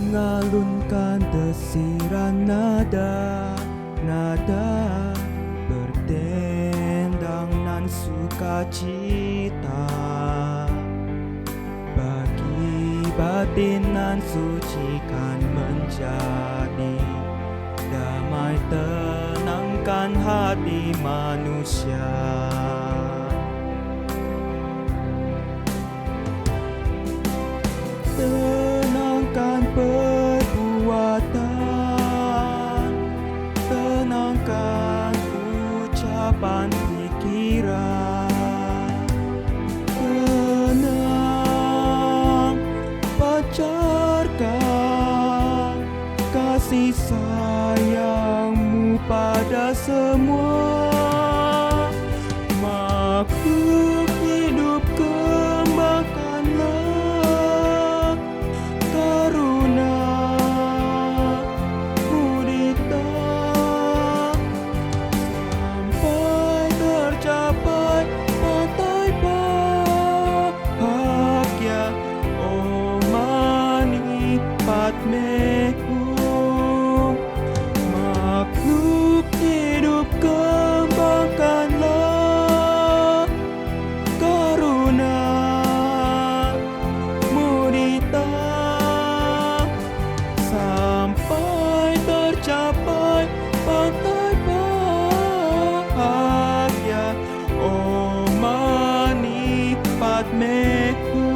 Mengalunkan desiran nada, nada berdendang nan sukacita. Bagi batin nan suci kan menjadi damai, tenangkan hati manusia. Tenangkan perbuatan, tenangkan ucapan pikiran. Tenang, pancarkan kasih sayangmu pada semua makhluk hidup. Kembangkanlah karuna mudita sampai tercapai pantai bahagia. Oh Mani Padmehu. Makhluk hidup, kembangkanlah karuna mudita sampai tercapai pantai bahagia. Oh Mani Padmehu.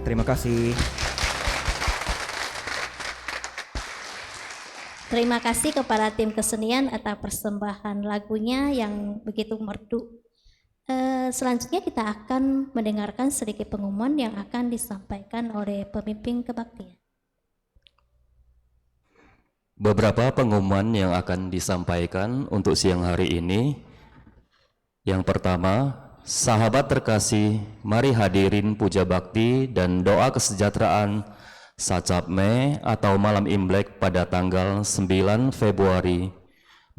Terima kasih. Terima kasih kepada tim kesenian atas persembahan lagunya yang begitu merdu. Selanjutnya kita akan mendengarkan sedikit pengumuman yang akan disampaikan oleh pemimpin kebaktian. Beberapa pengumuman yang akan disampaikan untuk siang hari ini. Yang pertama, sahabat terkasih, mari hadirin puja bakti dan doa kesejahteraan Sacapme atau malam Imlek pada tanggal 9 Februari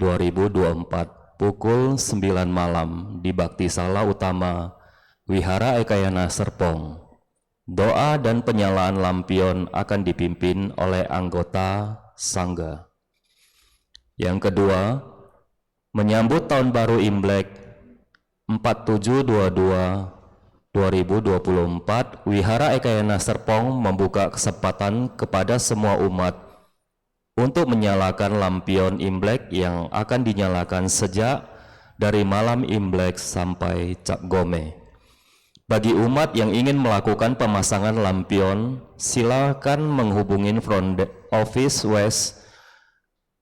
2024 pukul 9 malam di Bakti Sala Utama Wihara Ekayana Serpong. Doa dan penyalaan lampion akan dipimpin oleh anggota Sangga. Yang kedua, Menyambut Tahun Baru Imlek 4722-2024, Wihara Ekayana Serpong membuka kesempatan kepada semua umat untuk menyalakan lampion Imlek yang akan dinyalakan sejak dari malam Imlek sampai Cap Gome. Bagi umat yang ingin melakukan pemasangan lampion, silakan menghubungi Front Office West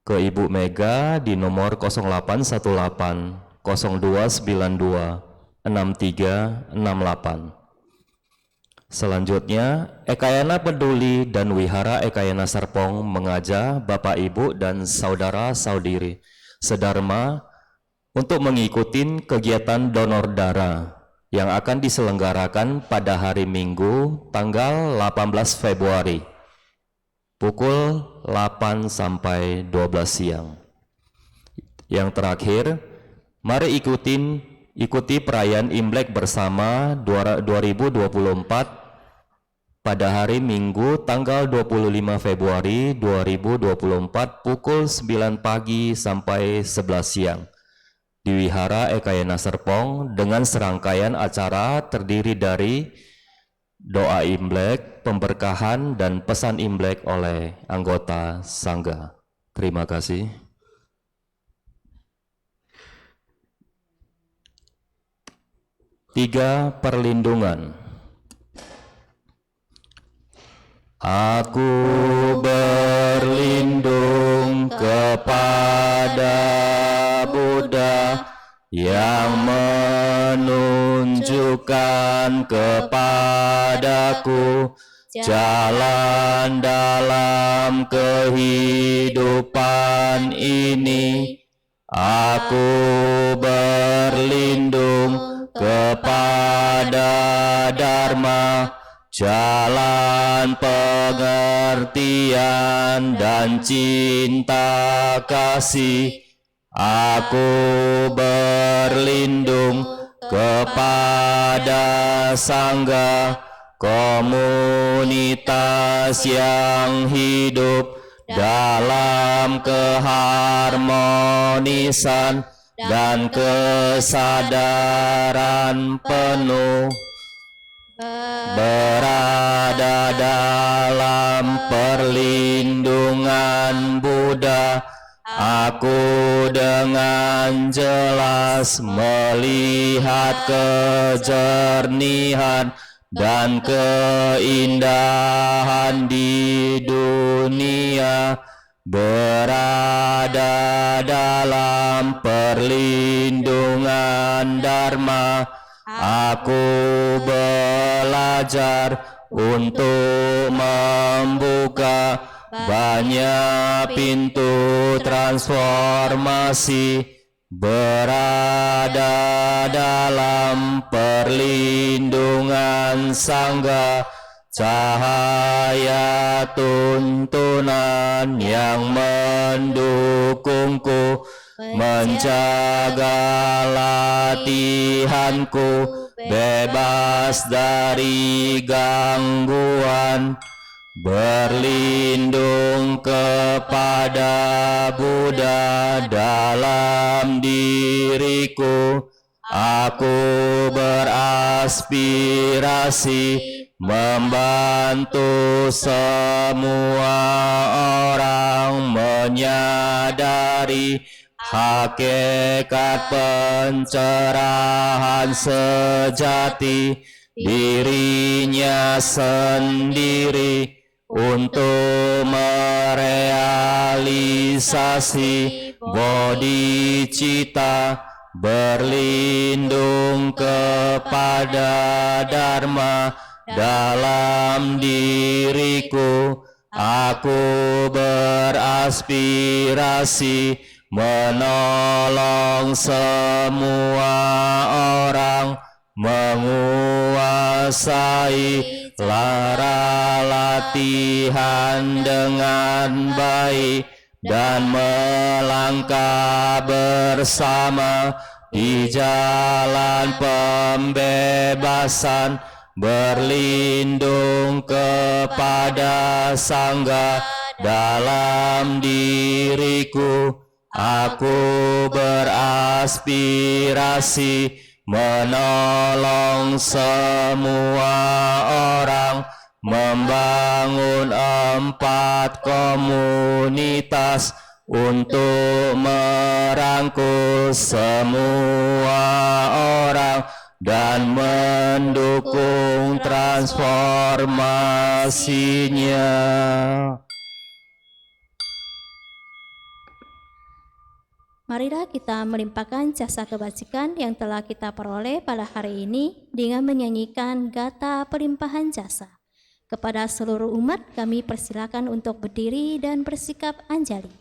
ke Ibu Mega di nomor 0818 0292 6368. Selanjutnya, Ekayana Peduli dan Wihara Ekayana Serpong mengajak Bapak Ibu dan saudara-saudiri sedharma untuk mengikuti kegiatan donor darah yang akan diselenggarakan pada hari Minggu tanggal 18 Februari pukul 8 sampai 12 siang. Yang terakhir, mari ikuti perayaan Imlek bersama 2024 pada hari Minggu tanggal 25 Februari 2024 pukul 9 pagi sampai 11 siang di Wihara Ekayana Serpong dengan serangkaian acara terdiri dari doa Imlek, pemberkahan, dan pesan Imlek oleh anggota Sangga. Terima kasih. Tiga, perlindungan. Aku berlindung kepada Buddha yang menunjukkan kepadaku jalan dalam kehidupan ini. Aku berlindung kepada Dharma, jalan pengertian dan cinta kasih. Aku berlindung kepada Sangga, komunitas yang hidup dalam keharmonisan dan kesadaran penuh, berada dalam perlindungan Buddha. Aku dengan jelas melihat kejernihan dan keindahan di dunia, berada dalam perlindungan Dharma. Aku belajar untuk membuka banyak pintu transformasi, berada dalam perlindungan Sangga, cahaya tuntunan yang mendukungku, menjaga latihanku bebas dari gangguan, berlindung kepada Buddha dalam diriku. Aku beraspirasi membantu semua orang menyadari hakikat pencerahan sejati dirinya sendiri untuk merealisasi bodhicitta, berlindung kepada Dharma dalam diriku. Aku beraspirasi menolong semua orang, menguasai lara latihan dengan baik, dan melangkah bersama di jalan pembebasan, berlindung kepada Sangga dalam diriku. Aku beraspirasi menolong semua orang, membangun 4 komunitas untuk merangkul semua orang dan mendukung transformasinya. Marilah kita melimpahkan jasa kebajikan yang telah kita peroleh pada hari ini dengan menyanyikan Gata Pelimpahan Jasa. Kepada seluruh umat kami persilakan untuk berdiri dan bersikap anjali.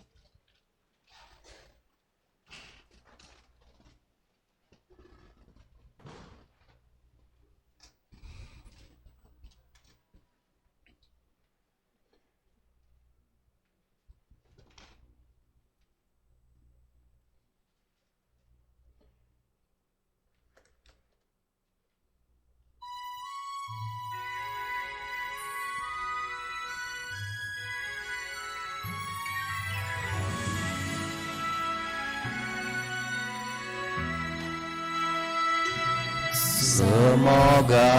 Semoga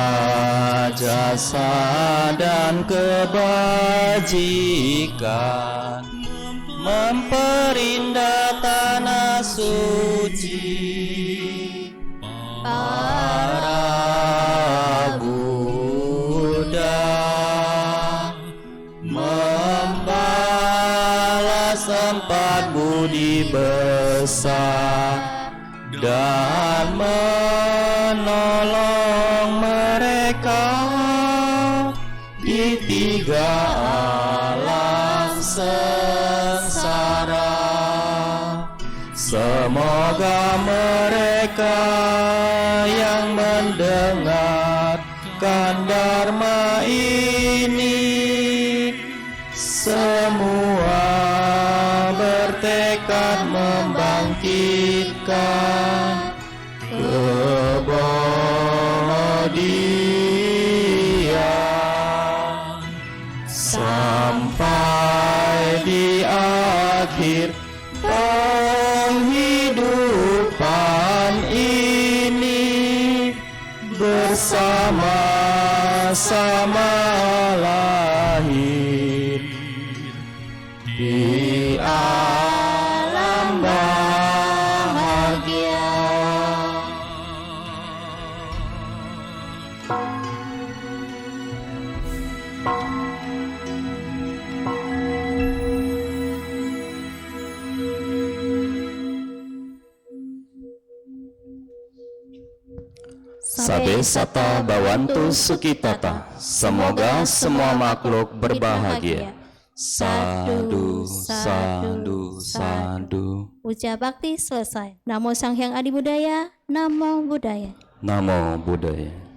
jasa dan kebajikan memperindah tanah suci. Para Buddha membalas 4 budi besar dan menolong mereka di 3 alam sengsara. Semoga mereka yang mendengarkan dharma ini semua bertekad membangkitkan kebodian sampai di akhir penghidupan ini bersama-sama lahir di alam bahagia. Sabe Sata Bawantu Sukitata. Semoga semua makhluk berbahagia. Sadu, sadu, sadu. Puja bakti selesai. Namo Sang Hyang Adi Budaya. Namo Buddhaya. Namo Buddhaya.